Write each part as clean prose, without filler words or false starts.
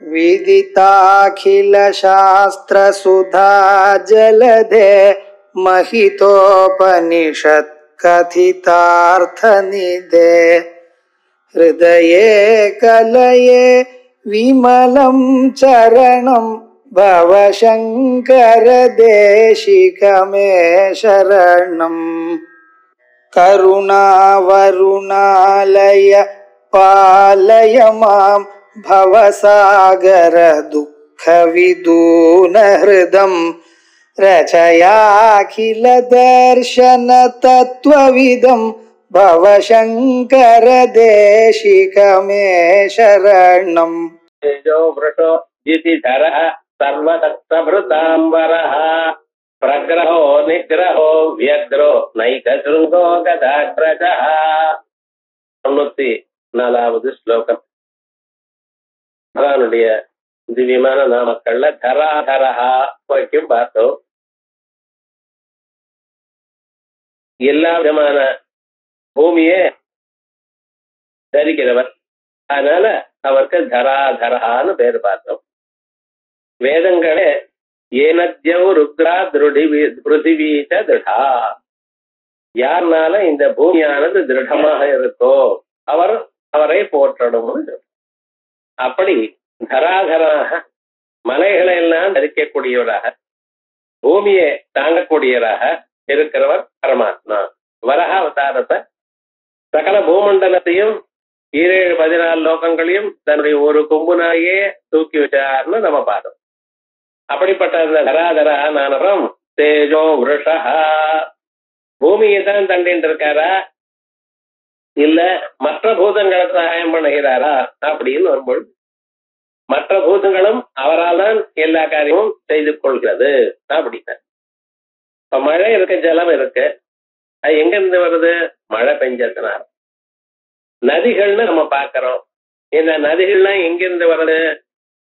विदिताखिल शास्त्र सुधा जलधे महितोपनिषत् कथितार्थ निधे हृदये कलये विमलं चरणं भवशंकर देशिक मे शरणम्। करुणावरुणालय पालय मां भवसागर दुःख विदून हृदं रचयाखिल दर्शन तत्त्वविदं भवशंकर देशिक मे शरणम्। तेजो वृषो जितिधरः सर्वतत्त्वभृताम्बरः प्रग्रहो निग्रहो व्यग्रो नैकशृङ्गो गदाग्रजः। 94வது ஸ்லோகம். பகவானுடைய திவ்யமான நாமக்கள்ல தராதரஹா வரைக்கும் பார்த்தோம். எல்லா விதமான பூமியே தரிக்கிறவர், அதனால அவருக்கு தராதரஹான்னு பேர் பார்த்தோம். வேதங்களே ஏனத்யவ் ருத்ரா பிருத்திவீச்ச திருடா, யாருனால இந்த பூமியானது திருடமாக இருக்கோ அவரை போற்றணும். அப்படி தராதராக மலைகளை எல்லாம் தரிக்கக்கூடியவராக பூமியை தாங்கக்கூடியவராக இருக்கிறவர் பரமாத்மா. வரஹ அவதாரத்தை சகல பூமண்டலத்தையும் 14 லோகங்களையும் தன்னுடைய ஒரு கொம்புனாயே தூக்கி வச்சார்னு நம்ம பார்த்தோம். அப்படிப்பட்ட அந்த தராதரானவரம் தேஜோ விருஷா, பூமியை தான் தண்டின்னு இருக்காரா இல்ல மற்ற பூதங்களுக்கு சகாயம் பண்ணுகிறாரா அப்படின்னு வரும்பொழுது மற்ற பூதங்களும் அவரால் தான் எல்லா காரியமும் செய்து கொள்கிறது அப்படின்னா. இப்ப மழை இருக்கு, ஜலம் இருக்கு, அது எங்க இருந்து வருது? மழை பெஞ்சதுனால. நதிகள்னு நம்ம பாக்கிறோம், இந்த நதிகள்லாம் எங்கிருந்து வருது?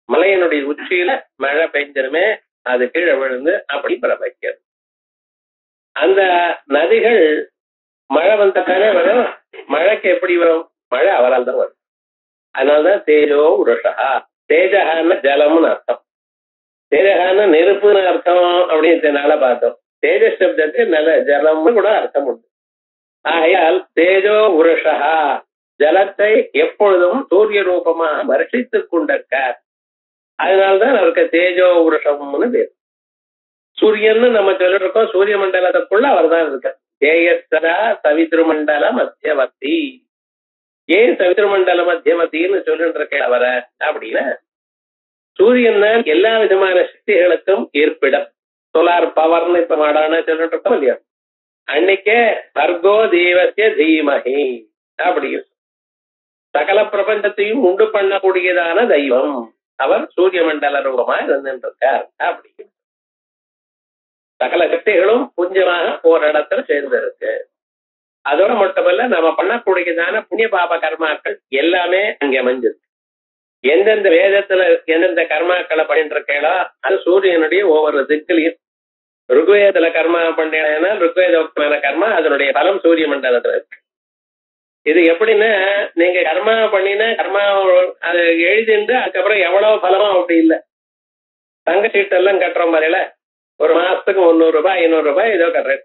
மலையினுடைய உச்சியில மழை பெஞ்சதுமே அது கீழே விழுந்து அப்படி பிரபைக்கிறது. அந்த நதிகள் மழை வந்தாலே வரும். மழைக்கு எப்படி வரும்? மழை அவரால் தான் வரும். அதனால்தான் தேஜோ உருஷா. தேஜகான்னு ஜலம்னு அர்த்தம், தேஜகான்னு நெருப்புன்னு அர்த்தம் அப்படின்றதுனால பார்த்தோம். தேஜ சப்தத்துக்கு நல்ல ஜலம்னு கூட அர்த்தம் உண்டு. ஆகையால் தேஜோ உருஷா, ஜலத்தை எப்பொழுதும் சூரிய ரூபமாக வருஷித்துக் கொண்டிருக்கார். அதனால்தான் அவருக்கு தேஜோ உருஷம்னு பேர். சூரியன்னு நம்ம சொல்லிருக்கோம், சூரிய மண்டலத்துக்குள்ள அவர் தான் இருக்கார். தேயஸ்தரா சவித்ரு மண்டல மத்தியவர்த்தி. ஏன் சவித்ரு மண்டல மத்தியவர்த்தின்னு சொல்லிட்டு இருக்க அவரை அப்படின்னா, சூரியன் தான் எல்லா விதமான சக்திகளுக்கும் இருப்பிடம். சோலார் பவர்னு இப்ப மாடான சொல்லிட்டு இருக்கோம் இல்லையா? அன்னைக்கே பர்கோ தேவசிய தீமஹி அப்படின்னு சகல பிரபஞ்சத்தையும் உண்டு பண்ணக்கூடியதான தெய்வம் அவர் சூரிய மண்டல ரூபமா இருந்திருக்கார். அப்படி சகல சக்திகளும் புஞ்சமாக ஒரு இடத்துல சேர்ந்திருக்கு. அதோட மட்டுமல்ல, நம்ம பண்ணக்கூடியதான புண்ணிய பாப கர்மாக்கள் எல்லாமே அங்கே அமைஞ்சிருக்கு. எந்தெந்த வேதத்துல எந்தெந்த கர்மாக்களை பண்ணிட்டு இருக்கேளோ அது சூரியனுடைய ஒவ்வொரு திக்கிலையும். ருக்வேதத்துல கர்மா பண்ணேன்னா ருக்வேதோக்தமான கர்மா அதனுடைய பலம் சூரிய மண்டலத்துல இருக்கு. இது எப்படின்னா, நீங்க கர்மா பண்ணினா கர்மா அது எழுதிட்டு அதுக்கப்புறம் எவ்வளவு பலமா அப்படி இல்லை. தங்க சீட்டெல்லாம் கட்டுற மாதிரில ஒரு மாசத்துக்கு 300 ரூபாய் 500 ரூபாய் ஏதோ கட்டுறேன்.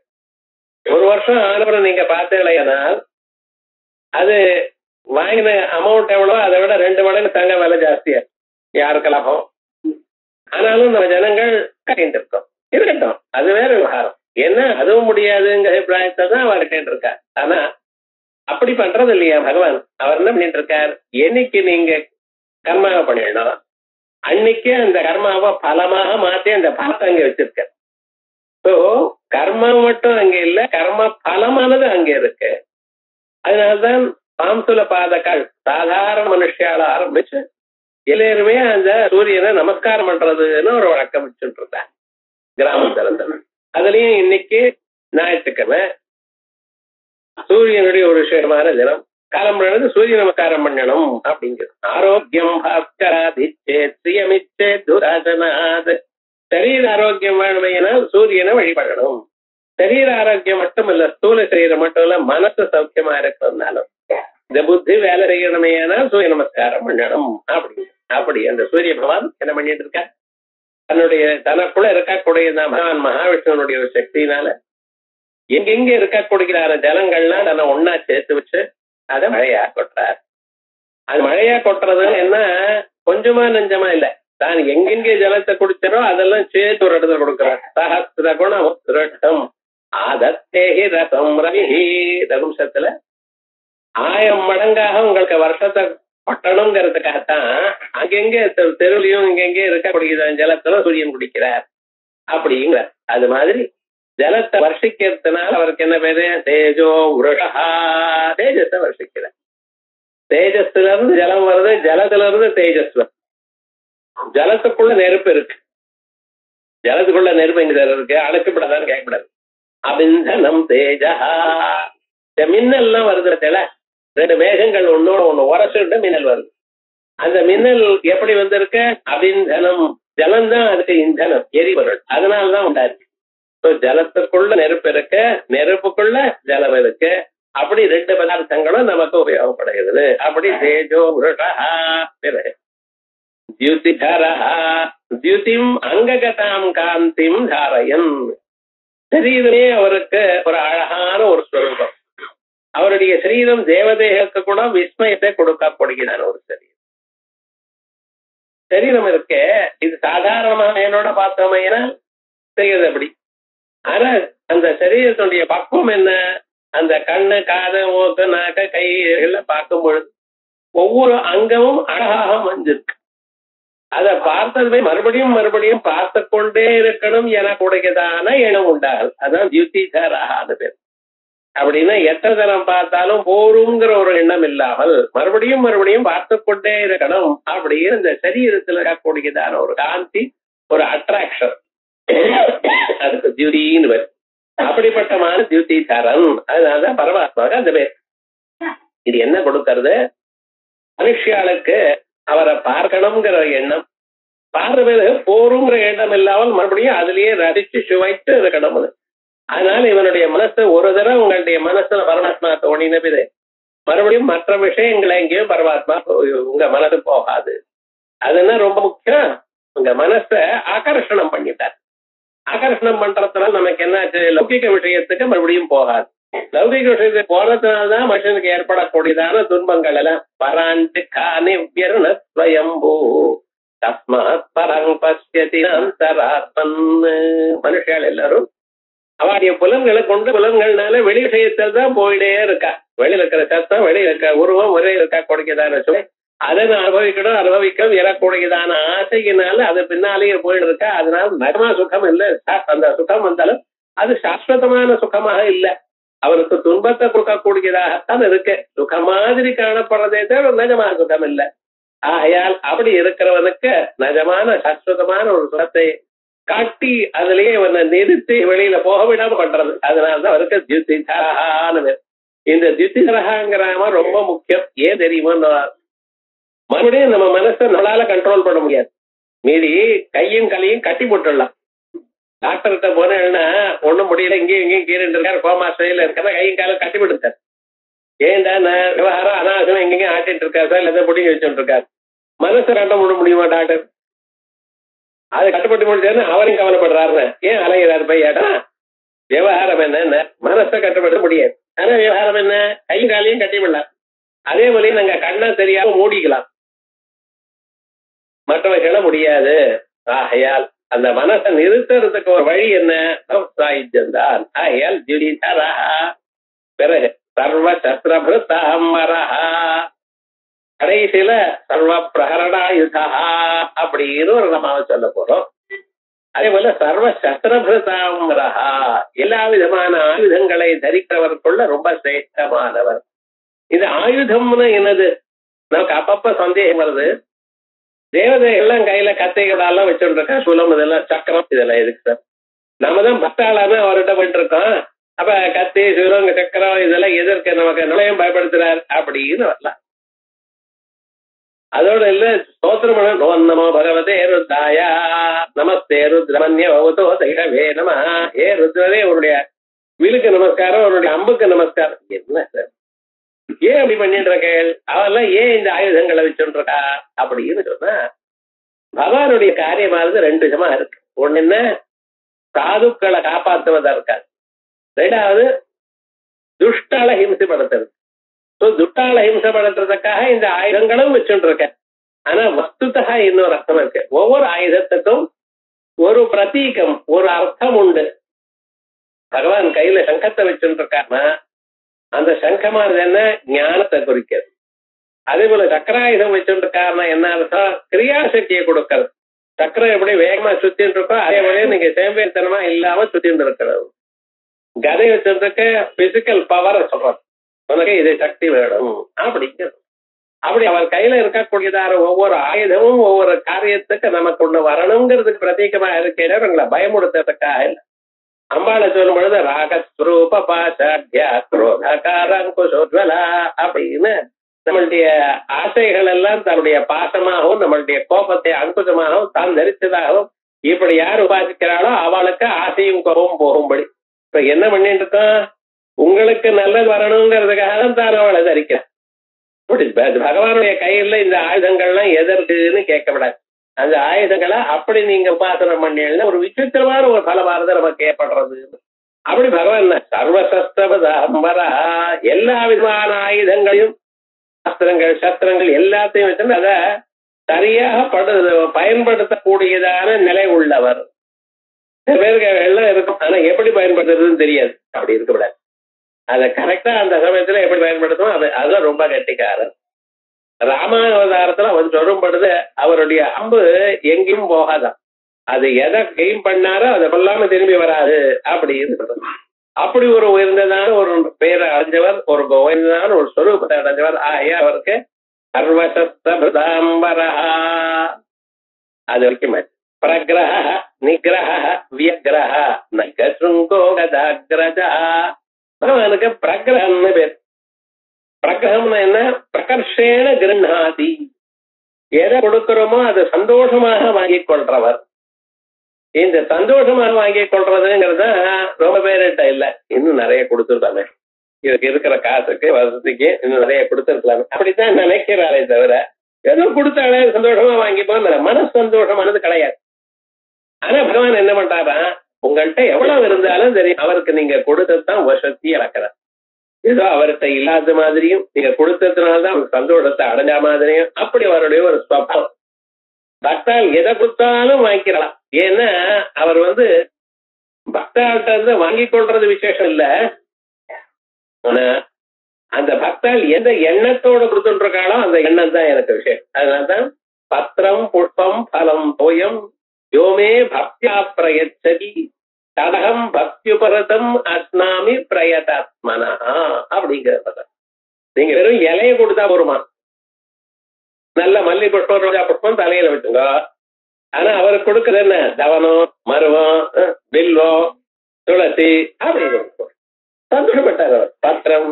ஒரு வருஷம் ஆனப்புறம் நீங்க பார்த்தீங்களேனால் அது வாங்கின அமௌண்ட் எவ்வளவோ அதை விட 2 மடங்கு தங்க விலை ஜாஸ்தியா யாருக்கு லாபம். ஆனாலும் நம்ம ஜனங்கள் கட்டிட்டு இருக்கோம். இருக்கட்டும், அது வேற விவகாரம். ஏன்னா அதுவும் முடியாதுங்கிற அபிப்பிராயத்தை தான் அவர் கேட்டு இருக்கார். ஆனா அப்படி பண்றது இல்லையா பகவான்? அவர் என்ன பண்ணிட்டு இருக்கார்? என்னைக்கு நீங்க கர்மாவை பண்ணிடணும் அன்னைக்கு அந்த கர்மாவை பலமாக மாத்தி அந்த பலத்தை அங்க வச்சிருக்க. ஸோ கர்மா மட்டும் அங்க இல்ல, கர்ம பலமானது அங்க இருக்கு. அதனால்தான் பாம்சுல பாதக்கால் சாதாரண மனுஷால ஆரம்பிச்சு எல்லாருமே அந்த சூரியனை நமஸ்காரம் பண்றதுன்னு ஒரு வழக்கம் வச்சுட்டு இருந்தாங்க கிராமத்துல. அதுலயும் இன்னைக்கு ஞாயிற்றுக்கிழமை சூரியனுடைய ஒரு விசேஷமான தினம். காலம்புறது சூரிய நமஸ்காரம் பண்ணணும் அப்படிங்கிறது. ஆரோக்கியம் பாஸ்கராதிச்சேத்ரியமிச்சே துராசனாத். சரீர ஆரோக்கியம் வேணுமையினால் சூரியனை வழிபடணும். சரீர ஆரோக்கியம் மட்டும் இல்ல, ஸ்தூல சரீரம் மட்டும் இல்ல, மனசு சௌக்கியமா இருக்கிறதுனாலும் இந்த புத்தி வேலை செய்யணுமையானால் சூரிய நமஸ்காரம் பண்ணணும் அப்படி அந்த சூரிய பகவான் என்ன பண்ணிட்டு இருக்க, தனக்குள்ள இருக்கக்கூடிய பகவான் மகாவிஷ்ணுனுடைய ஒரு சக்தியினால எங்கெங்க இருக்கக்கூடிய ஜலங்கள்லாம் தன்னை ஒன்னா சேர்த்து வச்சு அதை மழையா கொட்டுறார். அது மழையா கொட்டுறது என்ன கொஞ்சமா நெஞ்சமா இல்ல, தான் எங்கெங்க ஜலத்தை குடிச்சாரோ அதெல்லாம் சேர்த்து ஒரு இடத்துல கொடுக்கிறார். சஹஸ்ர குணம் திருட்டம் ஆதத்தேஹி ரசம் ரவிஹி, ரகும்சத்துல 1000 மடங்காக உங்களுக்கு வருஷத்தை கொட்டணுங்கிறதுக்காகத்தான் அங்கெங்க தெருவிலையும் இங்கெங்க இருக்கக்கூடிய ஜலத்துல சூரியன் குடிக்கிறார் அப்படிங்கிற. அது மாதிரி ஜலத்தை வருஷிக்கிறதுனால அவருக்கு என்ன பேரு, தேஜோ உருஷா, தேஜஸை வருஷிக்கிறார். தேஜஸ்ல இருந்து ஜலம் வருது, ஜலத்துல இருந்து தேஜஸ் வருது. ஜலத்துக்குள்ள நெருப்பு இருக்கு, ஜலத்துக்குள்ள நெருப்பு எங்க இருக்கு, அணைக்கப்படாதான்னு கேட்கக்கூடாது. அபிந்தனம் தேஜா, இந்த மின்னல்லாம் வருது, 2 மேகங்கள் ஒன்னோட ஒண்ணு உரசுட்டு மின்னல் வருது. அந்த மின்னல் எப்படி வந்திருக்கு, அபிந்தனம், ஜலம்தான் அதுக்கு இந்தனம், எரிபொருள், அதனாலதான் உண்டாச்சு. ஜலத்துக்குள்ள நெருப்பு இருக்கு, நெருப்புக்குள்ள ஜலம் இருக்கு, அப்படி 2 பதார்த்தங்களும் நமக்கு உபயோகப்படுகிறது. அப்படி தேஜோ விருஷா, தியுதிதரஹா, தியுதிம் அங்ககதாம் காந்திம் தாரயன், சரீரமே அவருக்கு ஒரு அழகான ஒரு ஸ்வரூபம். அவருடைய சரீரம் தேவதேகத்துக்கு கூட விஸ்மயத்தை கொடுக்கப்படுகிறான ஒரு சரீரம் இருக்கு. இது சாதாரணமாக என்னோட பார்த்தோமையா செய்யறது அப்படி. ஆனா அந்த சரீரத்தினுடைய பக்குவம் என்ன, அந்த கண்ணு காது மூக்கு நாக்கு கை எல்லாம் பார்க்கும் பொழுது ஒவ்வொரு அங்கமும் அழகாக மஞ்சிருக்கு. அதை பார்த்ததுமே மறுபடியும் மறுபடியும் பார்த்து கொண்டே இருக்கணும் எனக்குடையதான எண்ணம் உண்டாகும். அதான் தியுதிதரஹான்னு பேர். அப்படின்னா எத்தனை தரம் பார்த்தாலும் போருங்கிற ஒரு எண்ணம் இல்லாமல் மறுபடியும் மறுபடியும் பார்த்து கொண்டே இருக்கணும் அப்படின்னு இந்த சரீரத்தில் இருக்கக்கூடியதான ஒரு காந்தி, ஒரு அட்ராக்ஷன், அதுக்கு தியுதின்னு பேர். அப்படிப்பட்டமான தியுதிதரன், அதனாலதான் பரமாத்மாவுக்கு அந்த பேர். இது என்ன கொடுக்கறது, மனுஷியாளுக்கு அவரை பார்க்கணுங்கிற எண்ணம், பார்வை போருங்கிற எண்ணம் இல்லாமல் மறுபடியும் அதுலயே ரசிச்சு சுவைத்து இருக்கணும். அதனால இவனுடைய மனசு ஒரு தடவை உங்களுடைய மனசுல பரமாத்மா தோணினது மறுபடியும் மற்ற விஷயங்களை எங்கேயும் பரமாத்மா உங்க மனசு போகாது. அதுதான் ரொம்ப முக்கியம். உங்க மனசை ஆகர்ஷணம் பண்ணிட்டார். ஆகர்ஷணம் பண்றதுனால நமக்கு என்ன, லௌகிக விஷயத்துக்கு மறுபடியும் போகாது. லௌகிக விஷயத்துக்கு போறதுனாலதான் மனுஷனுக்கு ஏற்படக்கூடியதான துன்பங்கள் எல்லாம். பராண்டு காணி வியர்ணஸ்வயம்பூ தஸ்மாத் பரங் பஸ்யதி அந்தராத்மன். மனுஷால் எல்லாரும் அவருடைய புலன்களை கொண்டு புலன்கள்னால வெளி விஷயத்தில் தான் போயிட்டே இருக்கா. வெளியில இருக்கிற சத்தம், வெளியில இருக்க உருவம், ஒரே இருக்கா கொடுக்கதான சுவை, அதை அனுபவிக்கணும், அனுபவிக்க இறக்கூடியதான ஆசையினால அது பின்னாலேயே போயிட்டு இருக்கா. அதனால நகமா சுகம் இல்லை. அந்த சுகம் வந்தாலும் அது சாஸ்வதமான சுகமாக இல்லை, அவருக்கு துன்பத்தை கொடுக்கக்கூடியதாகத்தான் இருக்கு. சுகம் மாதிரி காணப்படுறதே தவிர நிஜமான சுகம் இல்லை. ஆகையால் அப்படி இருக்கிறவனுக்கு நிஜமான சாஸ்வதமான ஒரு சுகத்தை காட்டி அதிலேயே இவனை நிறுத்தி வெளியில போக விடாம பண்றது. அதனாலதான் அவருக்கு தியுதிதரஹான்னு. இந்த தியுதிதரஹாங்கிற ரொம்ப முக்கியம். ஏன் தெரியுமா, மறுபடியும் நம்ம மனசை நம்மளால கண்ட்ரோல் பண்ண முடியாது. மீறி கையும் கலையும் கட்டி போட்டுடலாம். டாக்டர்கிட்ட போனேன்னா ஒண்ணும் முடியல, இங்கேயும் இங்கேயும் கீழே இருக்காரு, கோமா ஸ்டைல இருக்கிற கையும் காலம் கட்டி போட்டுருக்காரு. ஏன்டா விவகாரம் அனாவசியம் எங்கெங்க ஆட்டிட்டு இருக்காரு சார், இல்லை பிடிங்கி வச்சுட்டு இருக்காரு. மனசை கட்ட முடியுமா டாக்டர்? அதை கட்டுப்பட்டு முடிச்சாருன்னு அவரையும் கவலைப்படுறாருன்னு ஏன் அலைகிறாரு பையாடா? விவகாரம் என்ன, மனசை கட்டுப்பட முடியாது. ஆனா விவகாரம் என்ன, கையும் காலையும் கட்டி விடலாம். அதே போல நாங்க கண்ணை தெரியாம மூடிக்கலாம், மற்றவர்கள முடியாது. ஆகையால் அந்த மனசை நிறுத்துறதுக்கு ஒரு வழி என்ன, சாயுஜ்யம்தான். ஆகையால் தியுதிதரஹா. பிறகு சர்வ சத்ரபிருத்தஹம்பரஹா, கடைசியில சர்வ பிரகரணாயுதா அப்படின்னு ஒரு நாமாவை சொல்ல போறோம். அதே போல சர்வ சஸ்திரபிருதாம்பரஹா, எல்லா விதமான ஆயுதங்களை தரிக்கிறவருக்குள்ள ரொம்ப சிரேஷ்டமானவர். இது ஆயுதம்னு என்னது நமக்கு அப்பப்ப சந்தேகம் வருது. தேவதைகள்லாம் கையில கத்தைகளாலாம் வச்சுட்டு இருக்கா, சுலம் இதெல்லாம் சக்கரம் இதெல்லாம் எதுக்கு சார்? நம்ம தான் பக்தாளான அவர்கிட்ட போயிட்டு இருக்கோம். அப்ப கத்தி சுலம் சக்கரம் இதெல்லாம் எதற்கு, நமக்கு நிலையம் பயப்படுத்துறார் அப்படின்னு வரலாம். அதோட இல்ல ஸ்தோத்திரம், நமோ பகவதே ருத்ராயா நமஸ்தே ருத்ரமன்ய பவதோ தைரவே நம. ஏ ருத்ரரே, அவருடைய விலுக்கு நமஸ்காரம், அவருடைய அம்புக்கு நமஸ்காரம். என்ன சார் ஏன் அப்படி பண்ணிட்டு இருக்கேள், அவெல்லாம் ஏன் இந்த ஆயுதங்களை வச்சுட்டு இருக்கா அப்படின்னு சொன்னா, பகவானுடைய காரியமானது ரெண்டு விதமா இருக்கு. ஒண்ணு என்ன, சாதுக்களை காப்பாற்றுவதற்காக. ரெண்டாவது துஷ்டால ஹிம்சைப்படுத்துறது. துஷ்டால ஹிம்சைப்படுத்துறதுக்காக இந்த ஆயுதங்களும் வச்சுட்டு இருக்க. ஆனா வஸ்துதா இன்னொரு அர்த்தம் இருக்கு. ஒவ்வொரு ஆயுதத்துக்கும் ஒரு பிரதீகம், ஒரு அர்த்தம் உண்டு. பகவான் கையில சங்கத்தை வச்சுட்டு இருக்காருன்னா அந்த சங்கமானது என்ன, ஞானத்தை குறிக்கிறது. அதே போல சக்கராயுதம் வச்சுட்டு இருக்காருன்னா என்ன அர்த்தம், கிரியாசக்தியை கொடுக்கறது. சக்கரம் எப்படி வேகமா சுத்தின்னு இருக்கோ அதே போல நீங்க சேம்பேத்தனமா இல்லாம சுத்திட்டு இருக்கிறது. கதை வச்சுட்டு இருக்க பிசிக்கல் பவரை சொல்றது, உனக்கு இது சக்தி வேணும் அப்படிங்கிறது. அப்படி அவர் கையில இருக்கக்கூடியதான ஒவ்வொரு ஆயுதமும் ஒவ்வொரு காரியத்துக்கு நமக்கு ஒண்ணு வரணுங்கிறதுக்கு பிரத்யேகமா இருக்கிற உங்களை பயமுடுத்துறதுக்காக இல்லை. அம்பாளை சொல்லும் பொழுது ராகஸ்வரூப பாசாட்யா குரோதகாரங்குஷோஜ்வலா அப்படின்னு நம்மளுடைய ஆசைகள் எல்லாம் தன்னுடைய பாசமாகவும் நம்மளுடைய கோபத்தை அங்குசமாகவும் தான் தரித்ததாகவும் இப்படி யார் உபாசிக்கிறாளோ அவளுக்கு ஆசையும் கோபம் போகும்படி. இப்ப என்ன பண்ணிட்டு இருக்கோம், உங்களுக்கு நல்லது வரணுங்கிறதுக்காக தான் அவளை தரிக்கிறேன். பகவானுடைய கையில இந்த ஆயுதங்கள்லாம் எதற்குன்னு கேட்கப்படாது. அந்த ஆயுதங்களை அப்படி நீங்க உபாசனம் பண்ணீங்கன்னா ஒரு விசித்திரமான ஒரு பலமானது நமக்கு ஏற்படுறது. அப்படி பகவான் சர்வசஸ்திரபதம்பரா எல்லா விதமான ஆயுதங்களையும் அஸ்திரங்கள் சஸ்திரங்கள் எல்லாத்தையும் வச்சு அதை சரியாக பயன்படுத்தக்கூடியதான நிலை உள்ளவர். சில பேருக்கு எல்லாம் இருக்கும், ஆனா எப்படி பயன்படுத்துறதுன்னு தெரியாது. அப்படி இருக்கக்கூடாது. அதை கரெக்டா அந்த சமயத்துல எப்படி பயன்படுத்தணும் அதுதான் ரொம்ப கெட்டிக்காரன். ராமாவதாரத்துல அவன் சொல்லும்படுது அவருடைய அம்பு எங்கேயும் போகாதான், அது எதை கெயின் பண்ணாரோ அதை கொல்லாம திரும்பி வராது அப்படின்னு சொல்றது. அப்படி ஒரு உயர்ந்ததான ஒரு பேரை அடைஞ்சவர், ஒரு உயர்ந்ததான ஒரு சொரூபத்தை அடைஞ்சவர். ஆகிய அவருக்கு சர்வசஸ்திரபதாம்பரா அது வரைக்கும் பிரகிரஹ நிகிரஹ வியக்ரஹ நகசுங்கோ கதாக்ரஜா. அவனுக்கு பிரகிரகம்னு பேர். பிரகிரகம்னா என்ன, பிரகர்ஷேன கிருண்ணாதி, எதை கொடுக்கிறோமோ அதை சந்தோஷமாக வாங்கிக் கொள்றவர். இந்த சந்தோஷமாக வாங்கிக் கொள்றதுங்கிறத ரொம்ப பேர்கிட்ட இல்ல, இன்னும் நிறைய கொடுத்துருக்காங்க. இதுக்கு இருக்கிற காசுக்கு வசதிக்கு இன்னும் நிறைய கொடுத்துருக்கலாமே அப்படித்தான் நினைக்கிறாரே தவிர ஏதோ கொடுத்தாலே சந்தோஷமா வாங்கிப்போம் மனசு சந்தோஷமானது கிடையாது. ஆனா பகவான் என்ன பண்றாரா, உங்கள்கிட்ட எவ்வளவு இருந்தாலும் தெரியும் அவருக்கு நீங்க கொடுத்ததுதான் உங்க சக்தி இழக்கிறார். ஏதோ அவர்கிட்ட இல்லாத மாதிரியும் நீங்க கொடுத்ததுனால்தான் அவருக்கு சந்தோஷத்தை அடைஞ்ச மாதிரியும் அப்படி அவருடைய ஒரு ஸ்வபாவம். பக்தால் எதை கொடுத்தாலும் வாங்கிக்கலாம். ஏன்னா அவர் பக்தாள்கிட்ட இருந்து வாங்கி கொள்றது விசேஷம் இல்ல, ஆனா அந்த பக்தால் எந்த எண்ணத்தோடு கொடுத்துட்டு இருக்காளோ அந்த எண்ணம் தான் எனக்கு விஷயம். அதனால்தான் பத்திரம் புஷ்பம் பலம் தோயம் யோமே பக்தியா பிரயச்சதி தடகம் பக்தியுபரதம் அஸ்னாமி பிரயதாத்மனா அப்படிங்கிறத. நீங்க வெறும் இலையை கொடுத்தா போருமா, நல்ல மல்லி புஷ்பம் ரோஜா புஷ்பம் தலையில வச்சுங்க. ஆனா அவருக்கு கொடுக்கறது என்ன, தவனம் மருவம் பில்வம் துளசி அப்படி சந்தோஷப்பட்டார் அவர். பத்திரம்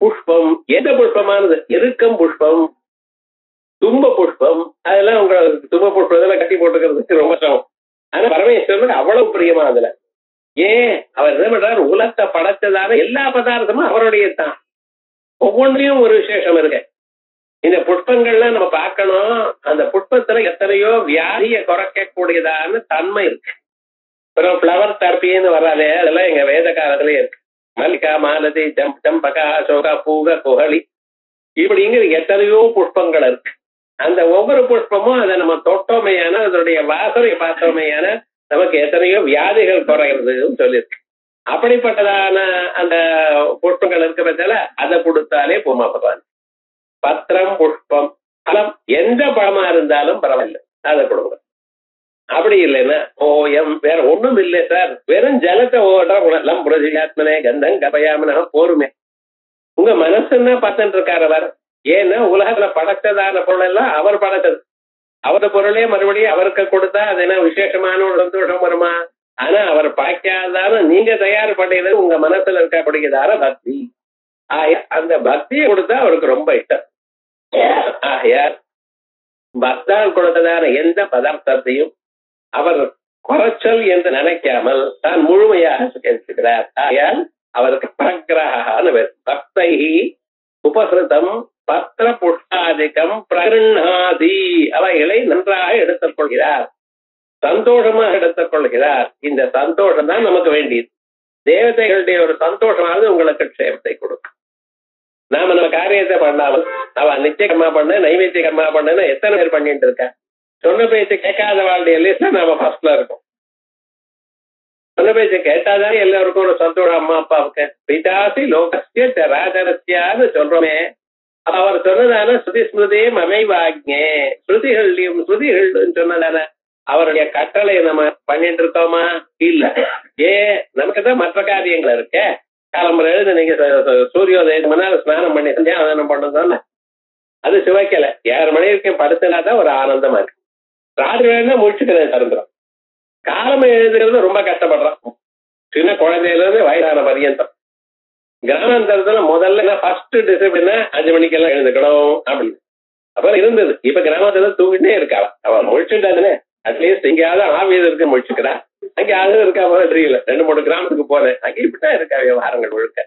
புஷ்பம் எந்த புஷ்பமானது, எருக்கம் புஷ்பம் தும்ப புஷ்பம் அதெல்லாம் உங்க தும்ப புஷ்பம் இதெல்லாம் கட்டி போட்டுக்கிறதுக்கு ரொம்ப சிரமம். ஆனா பரமேஸ்வரனுக்கு அவ்வளவு பிரியமா அதுல. ஏன் அவர் என்ன பண்றாரு, உலகத்தை படைச்சதான எல்லா பதார்த்தமும் அவருடைய தான். ஒவ்வொன்றையும் ஒரு விசேஷம் இருக்கு. இந்த புஷ்பங்கள்லாம் நம்ம பார்க்கணும், அந்த புஷ்பத்துல எத்தனையோ வியாதியை குறைக்கக்கூடியதான தன்மை இருக்கு. அப்புறம் பிளவர் தெரப்பின்னு வராதே, அதெல்லாம் எங்க வேத காலத்திலேயே இருக்கு. மல்லிகா மாலதி சம்பகா அசோகா பூக குகலி இப்படிங்கிற எத்தனையோ புஷ்பங்கள் இருக்கு. அந்த ஒவ்வொரு புஷ்பமும் அதை நம்ம தொட்டோமையான அதனுடைய வாசனை பார்த்தோமையான நமக்கு எத்தனையோ வியாதிகள் குறைகிறதுன்னு சொல்லியிருக்கு. அப்படிப்பட்டதான அந்த புஷ்பங்கள் இருக்கிறதால அதை கொடுத்தாலே போமா பகவான். பத்திரம் புஷ்பம் பழம் எந்த பழமா இருந்தாலும் பரவாயில்ல அதை கொடுங்க. அப்படி இல்லைன்னா ஓயம் வேற ஒண்ணும் இல்லை சார், வெறும் ஜலத்தை ஓடுறோம் புரஜிகாத்மனே கந்தம் கபயாமனா போருமே. உங்க மனசுன்னா பார்த்துட்டு இருக்காரு அவர். ஏன்னா உலகத்துல படைச்சதான பொருள் எல்லாம் அவர் படைச்சது, அவரது பொருளே மறுபடியும் அவருக்கு கொடுத்தா அது என்ன விசேஷமான ஒரு சந்தோஷம் வருமா? ஆனா அவர் படைக்காதான நீங்க தயார் பண்ணியது உங்க மனசுல இருக்கக்கூடியதான பக்தி. அந்த பக்தியை கொடுத்தா அவருக்கு ரொம்ப இஷ்டம். ஆகையால் பக்தால் கொடுத்ததான எந்த பதார்த்தத்தையும் அவர் குறைச்சல் என்று நினைக்காமல் தான் முழுமையாக சுகிக்கிறார். ஆகையால் அவருக்கு பிரகிரகான்னு பக்தை உபகிருதம் பத்திர புஷ்டாதிக்கம் பிரகண்ணாதி, அவைகளை நன்றாக எடுத்துக் கொள்கிறார், சந்தோஷமாக எடுத்துக் கொள்கிறார். இந்த சந்தோஷம் தான் நமக்கு வேண்டியது. தேவதைகளுடைய ஒரு சந்தோஷமானது உங்களுக்கு க்ஷேமத்தை கொடுக்கும். நாம நம்ம காரியத்தை பண்ணாமல் அவ நிச்சய கர்மா பண்ணு, நைவேத்திய கர்மா பண்ணுன்னு எத்தனை பேர் பண்ணிட்டு இருக்க? சொன்ன பேச்சு கேட்காத வாழ்டைய லிஸ்ட்ல நாம ஃபர்ஸ்ட்ல இருக்கோம். சொன்ன பேச்சு கேட்டாதான் எல்லாருக்கும் ஒரு சந்தோஷம். அம்மா அப்பாவுக்கு பிதாசி லோகஸ்ய ராஜரஸ்யான்னு சொல்றோமே, அவர் சொன்னதான ஸ்ருதி ஸ்மிருதியும் அமைவாக்ஞே, ஸ்ருதிகள்லையும் ஸ்ருதிகள் சொன்னதான அவருடைய கட்டளை நம்ம பண்ணிட்டு இருக்கோமா? இல்ல. நமக்கு தான் மற்ற காரியங்கள் இருக்க. காலம்பரை எழுது, நீங்க சூரியோதயம் முன்னால ஸ்நானம் பண்ணி சந்தியாவதனம் பண்ணணும், அது சுவைக்கல. 7 மணி வரைக்கும் படுத்தினாதான் ஒரு ஆனந்தமா இருக்கு. ராத்திரி வேணா முடிச்சுக்கிறேன் தருந்துடும். காலம் எழுதுறது ரொம்ப கஷ்டப்படுறான், சின்ன குழந்தையில இருந்து வயதான பரியந்தம். கிராமாந்தரத்துல முதல்ல ஃபர்ஸ்ட் டிசிப்ளின் 5 மணிக்கெல்லாம் எழுந்துக்கணும் அப்படின்னு அப்புறம் இருந்தது. இப்ப கிராமத்துல தூங்கிட்டே இருக்காளா, அவன் முடிச்சுட்டாதுன்னு அட்லீஸ்ட் எங்கேயாவது ஆவியது இருக்க முடிச்சுக்கிறா, அங்கேயாவது இருக்கா போல தெரியல. 2-3 கிராமத்துக்கு போறேன், அங்கே இப்படிதான் இருக்கா விவகாரங்கள் முழுக்க.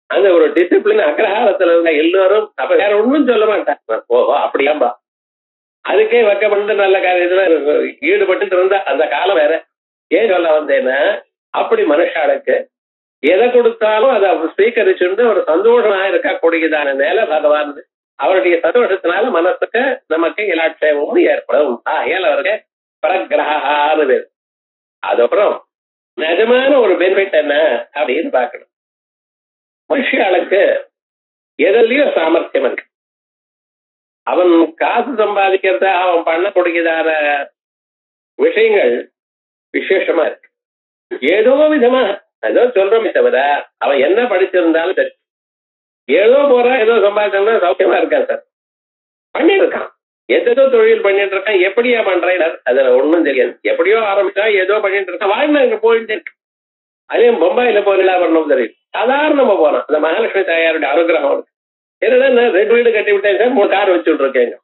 அந்த ஒரு டிசிப்ளின் அக்ரஹாரத்துல இருந்த எல்லாரும் அப்ப வேற ஒண்ணும் சொல்ல மாட்டாங்க. ஓஹோ அப்படியாம்பா, அதுக்கே வைக்கப்பட்டு நல்ல காரியத்துல ஈடுபட்டு இருந்தா அந்த காலம் வேற. ஏன் சொல்ல வந்தேன்னா, அப்படி மனுஷாளுக்கு எதை கொடுத்தாலும் அதை ஸ்வீகரிச்சுட்டு ஒரு சந்தோஷமா இருக்கக்கூடியதான நிலை பகவான். அவருடைய சந்தோஷத்தினால மனசுக்கு நமக்கு இலாட்சேபமும் ஏற்படும். ஏன் அவருக்கு பரகிரகான்னு பேர். அதுக்கப்புறம் நிஜமான ஒரு பெனிஃபிட் என்ன அப்படின்னு பார்க்கணும். மனுஷாளுக்கு எதிலையும் சாமர்த்தியம் இருக்கு. அவன் காசு சம்பாதிக்கிறத அவன் பண்ணக்கூடியதான விஷயங்கள் விசேஷமா இருக்கு. ஏதோ விதமா ஏதோ சொல்றோமே தவிர அவன் என்ன படிச்சிருந்தாலும் சரி, ஏதோ போறான், ஏதோ சம்பாதிச்சா சௌக்கியமா இருக்கான் சார், பண்ணிருக்கான், எதோ தொழில் பண்ணிட்டு இருக்கான். எப்படியா பண்றேன் அதுல ஒண்ணும் தெரியாது. எப்படியோ ஆரம்பிச்சா ஏதோ பண்ணிட்டு இருக்கான், வாழ்நாள் இங்க போயிட்டு இருக்கு. அதையும் பொம்பாயில போறீங்களா பண்ணணும் தெரியும். சாதாரணமா போனான். அந்த மகாலட்சுமி தாயாருடைய அனுகிரகம் இருக்கு. என்னன்னா 2 வீடு கட்டி விட்டேன் சார், 3 கார் வச்சுட்டு இருக்கேங்க,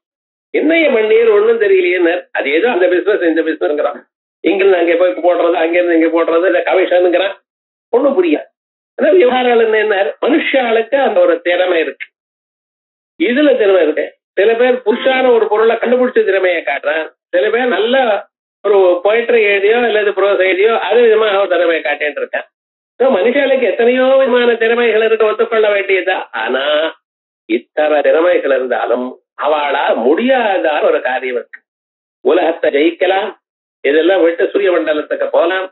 என்னைய மண்ணீர் ஒண்ணும் தெரியலையே. அது ஏதோ அந்த பிசினஸ் இந்த பிசினஸ்ங்கிறான், இங்கிருந்து அங்கே போய் போடுறது, அங்கிருந்து இங்க போடுறது, இந்த கமிஷனுங்கிறான், ஒண்ணும் புரியாது. ஆனா விவகாரம் என்ன, மனுஷாளுக்கு அந்த ஒரு திறமை இருக்கு, இதுல திறமை இருக்கு. சில பேர் புதுசான ஒரு பொருளை கண்டுபிடிச்ச திறமையை காட்டுறான், சில பேர் நல்ல ஒரு பொயட்ரி எழுதியோ அல்லது ப்ரோஸ் எழுதியோ அது விதமாக ஒரு திறமையை காட்டிட்டு இருக்கான். மனுஷாளுக்கு எத்தனையோ விதமான திறமைகள் இருக்கு, ஒத்துக்கொள்ள வேண்டியதா. ஆனா இத்தனை திறமைகள் இருந்தாலும் அவளா முடியாத ஒரு காரியம் இருக்கு. உலகத்தை ஜெயிக்கலாம், இதெல்லாம் விட்டு சூரிய மண்டலத்துக்கு போலாம்,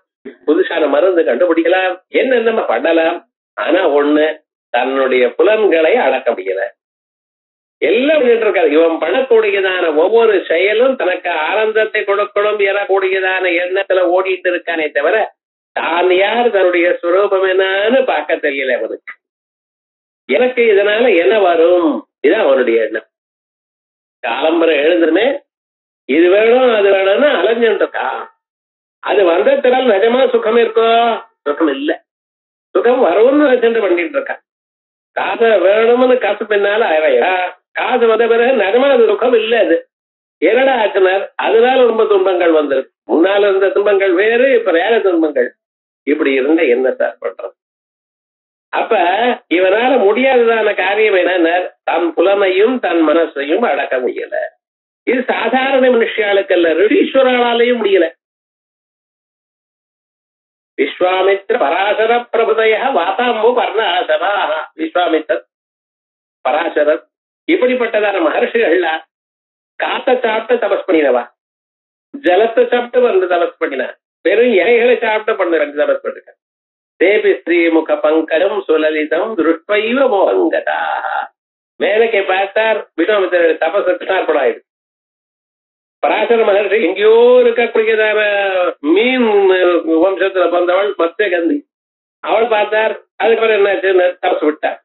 புதுசான மருந்து கண்டுபிடிக்கலாம், என்னென்ன பண்ணலாம். ஆனா ஒண்ணு, தன்னுடைய புலன்களை அடக்க முடியல. எல்லாம் பண்ணிட்டு இருக்காரு. இவன் பண்ணக்கூடியதான ஒவ்வொரு செயலும் தனக்கு ஆனந்தத்தை கொடுக்கணும் எனக்கூடியதான எண்ணத்துல ஓடிட்டு இருக்கானே தவிர தான் யார், தன்னுடைய சுரூபம் என்னன்னு பார்க்க தெரியல அவனுக்கு. எனக்கு இதனால என்ன வரும், இதான் அவனுடைய எண்ணம். காலம்பரை எழுந்துமே இது வேணும் அது வேணும்னு அலைஞ்சுட்டு இருக்கா. அது வந்ததுனால நிஜமா சுகம் இருக்கோ? சுகம் இல்ல. சுகம் வரும்னு நினைச்சுட்டு பண்ணிட்டு இருக்கான். காசை வேணும்னு காசு பின்னால அவையா, காசு வந்த பிறகு நிஜமா அது சுகம் இல்ல. அது என்னடா ஆக்குனார், அதனால ரொம்ப துன்பங்கள் வந்திருக்கு. முன்னால இருந்த துன்பங்கள் வேறு, இப்ப வேற துன்பங்கள். இப்படி இருந்த என்ன சார் பண்றது? அப்ப இவனால முடியாததான காரியம் என்ன, தன் புலமையும் தன் மனசையும் அடக்க முடியல. இது சாதாரண மனுஷாளுக்கு அல்ல, ரிஷீஸ்வராலையும் முடியல. விஸ்வாமித்ர பராசர பிரபுதய வாதாம்பு பர்ணாசனா. விஸ்வாமித்தர், பராசரர் இப்படிப்பட்டதான மகர்ஷிகள்ல காத்த சாப்பிட்டு தபஸ் பண்ணினவா, ஜலத்தை சாப்பிட்டு வந்து தபஸ் பண்ணினா, வெறும் இலைகளை சாப்பிட்டு பண்ண தபஸ் பண்ணிருக்க. தேபி ஸ்ரீ முக பங்கஜம் சுலலிதம் திருஷ்டைவ மோகங்கதா. மேலக்கை பார்த்தார், விஸ்வாமித்திர தபஸ் அர்ப்பணாயிடு. பராசர மகர்ஷி எங்கேயோ இருக்கக்கூடியதான மீன் வம்சத்துல பிறந்தவள் மத்திய கந்தி. அவள் பார்த்தார், அதுக்கப்புறம் என்னாச்சு, தபஸ் விட்டார்.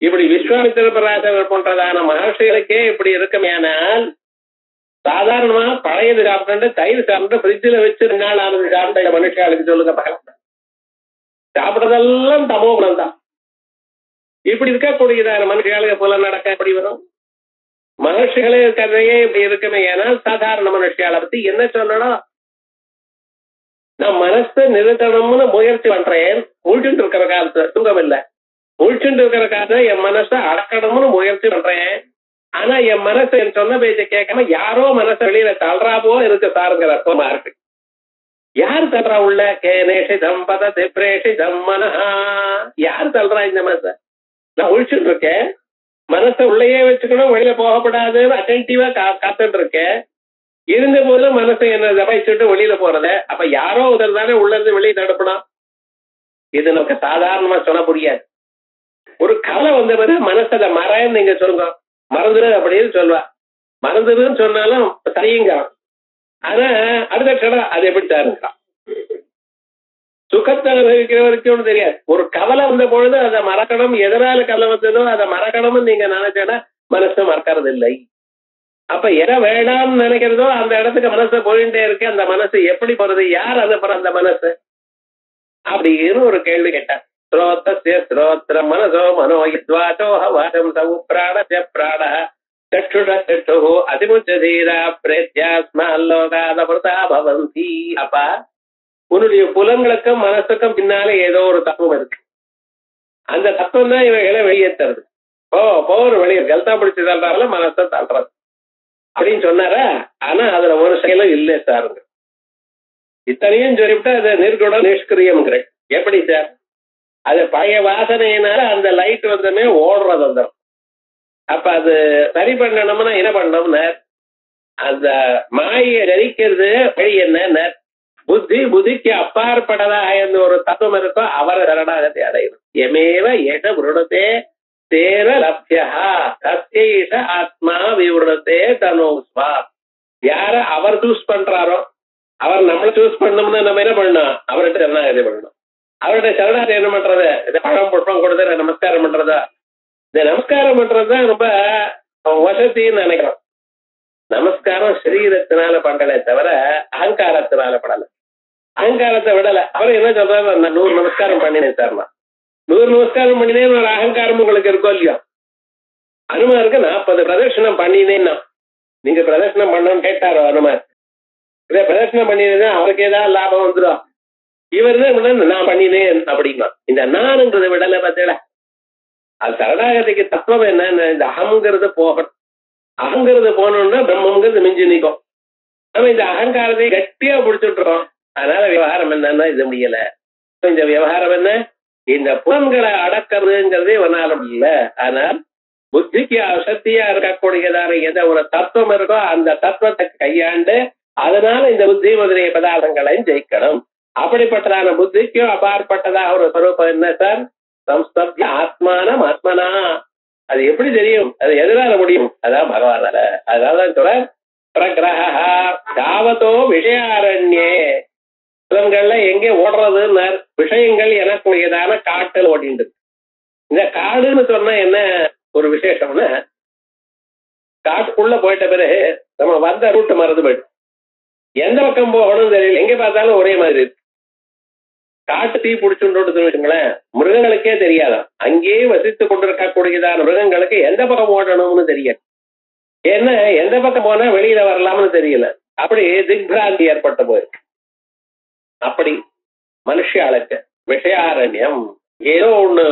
இப்படி விஸ்வாமித்திர பராசரர் போன்றதான மகர்ஷிகளுக்கே இப்படி இருக்குமேனால், சாதாரணமா பழையது சாப்பிட்டு தயிர் சாப்பிட்டு பிரிட்ஜில் வச்சு 2 நாள் ஆனது சாப்பிட்ட மனுஷாளுக்கு சொல்லுங்க பார்க்கலாம். சாப்பிட்டதெல்லாம் தமோ குணம் தான். இப்படி இருக்கக்கூடியதான மனுஷாளுக்கு போல நடக்க எப்படி வரும்? மகர்ஷிகளே கதையே இப்படி இருக்குமே. ஏனால் சாதாரண மனுஷியால பத்தி என்ன சொல்லணும்? நான் மனசை நிறுத்தணும்னு முயற்சி பண்றேன், முழிச்சுட்டு இருக்கிற காலத்துல தூக்கம் இல்லை. முழிச்சுட்டு இருக்கிறக்காக என் மனசை அடக்கணும்னு முயற்சி பண்றேன். ஆனா என் மனசு என் சொன்ன பேச்ச கேட்காம யாரோ மனசை வெளியில தள்ளுறாவோ இருக்கு சாருங்கிற அர்த்தமா இருக்கு. யார் தள்ளுறா உள்ள? கேனேஷி தம்பத திப்ரேஷி தம்மனஹா. யார் தள்ளுறா இந்த மனசை? நான் முழிச்சுட்டு இருக்கேன், மனசை உள்ளேயே வச்சுக்கணும், வெளியில போகப்படாதுன்னு அட்டென்டிவா காத்துட்டு இருக்கேன். இருந்த போதும் மனசை என்ன தபாய்ச்சுட்டு வெளியில போறத, அப்ப யாரோ ஒருத்தர் தானே உள்ள இருந்து வெளியே தடுப்பணும். இது நமக்கு சாதாரணமா சொல்ல புரியாது. ஒரு கவலை வந்த பிறகு மனசை மறன்னு நீங்க சொல்லுங்க, மறந்துடு அப்படின்னு சொல்லுவா. மறந்துடுன்னு சொன்னாலும் சரியுங்க. ஆனா அடுத்த கடம் அது எப்படி தாருங்களாம். சுகத்தை அனுபவிக்கிற வரைக்கும் தெரியாது. ஒரு கவலை வந்த பொழுது அதை மறக்கணும், எதனால கவலை வந்ததோ அதை மறக்கணும்னு நீங்க நினைச்சா மனசு மறக்கிறது இல்லை. அப்ப எதை வேண்டாம்னு நினைக்கிறதோ அந்த இடத்துக்கு மனசை போயிட்டே இருக்கு. அந்த மனசு எப்படி போறது? யார் அனுப்புற அந்த மனசு அப்படின்னு ஒரு கேள்வி கேட்டார். ஸ்ரோத்ரஸ்ய ஸ்ரோத்ரம் மனசோ மனோயித்வாசோ வாசம் சவு பிராணஸ்ய பிராணஹ சக்ஷுஷ சக்ஷுः அதிமுச்சதீரா பிரத்யாஸ்மால்லோகாதபுரதா பவந்தி. அப்பா, உன்னுடைய புலன்களுக்கும் மனசுக்கும் பின்னாலே ஏதோ ஒரு தத்துவம் இருக்கு. அந்த தத்துவம் தான் இவைகளை வெளியேற்றுறது. ஒரு வெளியே கல்தா பிடிச்சி தள்ளுறாங்கள மனசை தள்ளுறது அப்படின்னு சொன்னாரா. ஆனா அதுல ஒரு செயலும் இல்லை சாருங்க. இத்தனையும் சொல்லிவிட்டு அதை நிர்குண நிஷ்கிரியம். எப்படி சார்? அது பழைய வாசனையினால அந்த லைட் வந்தமே ஓடுறது வந்துடும். அப்ப அது சரி பண்ணணும்னா என்ன பண்ணணும்னா, அந்த மாயை ஜனிக்கிறது வழி என்ன? புத்திக்கு அப்பாற்பட்டதாக எந்த ஒரு தத்துவம் இருக்கோ அவரை சரணாகத்தை அடையணும். எமேவ ஏஷ விருடத்தே தேர லப்யா சத்யேஷ ஆத்மா விவருடத்தே தனோஸ்வா. யார அவர் சூஸ் பண்றாரோ, அவர் நம்மளை சூஸ் பண்ணணும்னா நம்ம என்ன பண்ணணும்? அவர்கிட்ட சரணாகதி பண்ணணும். அவருடைய சரணாகதி என்ன பண்றது? இந்த பழம் புஷ்பம் கொடுத்து நமஸ்காரம் பண்றதா? இந்த நமஸ்காரம் பண்றதுதான் ரொம்ப வசதின்னு நினைக்கிறோம். நமஸ்காரம் சரீரத்தினால பண்ணல தவிர அகங்காரத்தினால படல. அகங்காரத்தை விடல. அவர் என்ன சொல்றாரு? நான் 100 நமஸ்காரம் பண்ணினேன் சார், நான் 100 நமஸ்காரம் பண்ணினேன். ஒரு அகங்காரம் உங்களுக்கு இருக்கோ இல்லையோ? அனுமாருக்கு 40 பிரதட்சணம் பண்ணினேன்னா நீங்க பிரதட்சணம் பண்ணணும்னு கேட்டாரோ அனுமார்? இதை பிரதட்சணம் பண்ணினேன்னா அவருக்கு ஏதாவது லாபம் வந்துடும். இவர் தான் நான் பண்ணினேன் அப்படின்னா இந்த நான்ன்றதை விடல. பார்த்தீங்களா? அது சரணாகதிக்கு தத்துவம் என்னன்னு, இந்த அகங்கிறது போகணும். அகங்கிறது போனோம்னா பிரம்மங்கிறது மிஞ்சி நிற்கும். நம்ம இந்த அகங்காரத்தை கட்டியா பிடிச்சிட்டு இருக்கோம். அதனால விவகாரம் என்னன்னா இது முடியல. இந்த விவகாரம் என்ன? இந்த புலன்களை அடக்கிறதுங்கிறதே ஒன்னால முடியல. ஆனால் புத்திக்கு சக்தியா இருக்கக்கூடியதான எந்த ஒரு தத்துவம் இருக்கோ அந்த தத்துவத்தை கையாண்டு அதனால இந்த புத்தி முதலிய பதார்த்தங்களையும் ஜெயிக்கணும். அப்படிப்பட்டதான புத்திக்கும் அப்பாற்பட்டதாக ஒரு ஸ்வரூபம் என்ன சார்? சம்ஸ்தப்ய ஆத்மானம் ஆத்மனா. அது எப்படி தெரியும்? அது எதனால முடியும்? அதான் பகவானால. அதனாலதான் சொல்ற பிரகிரஹ தாவத்தோ விஷயாரண்யே. புலன்கள்ல எங்கே ஓடுறதுன்னு விஷயங்கள் எனக்குரியதான காட்டில் ஓடிண்டு. இந்த காடுன்னு சொன்னா என்ன ஒரு விசேஷம்னா, காட்டுக்குள்ள போயிட்ட பிறகு நம்ம வந்த ரூட்டு மறந்து போயிடும். எந்த பக்கம் போகணும்னு தெரியல. எங்க பார்த்தாலும் ஒரே மாதிரி இருக்கு. காட்டு தீ பிடிச்சுன்னு வச்சுங்களேன், மிருகங்களுக்கே தெரியாதான். அங்கேயே வசித்து கொண்டிருக்கக்கூடியதான மிருகங்களுக்கு எந்த பக்கம் ஓடணும்னு தெரியாது. ஏன்னா எந்த பக்கம் போனா வெளியில வரலாம்னு தெரியல. அப்படி திக்பிராந்தி ஏற்பட்ட போயிருக்கு. அப்படி மனுஷாளுக்கு விஷயாரண்யம் ஏதோ ஒண்ணு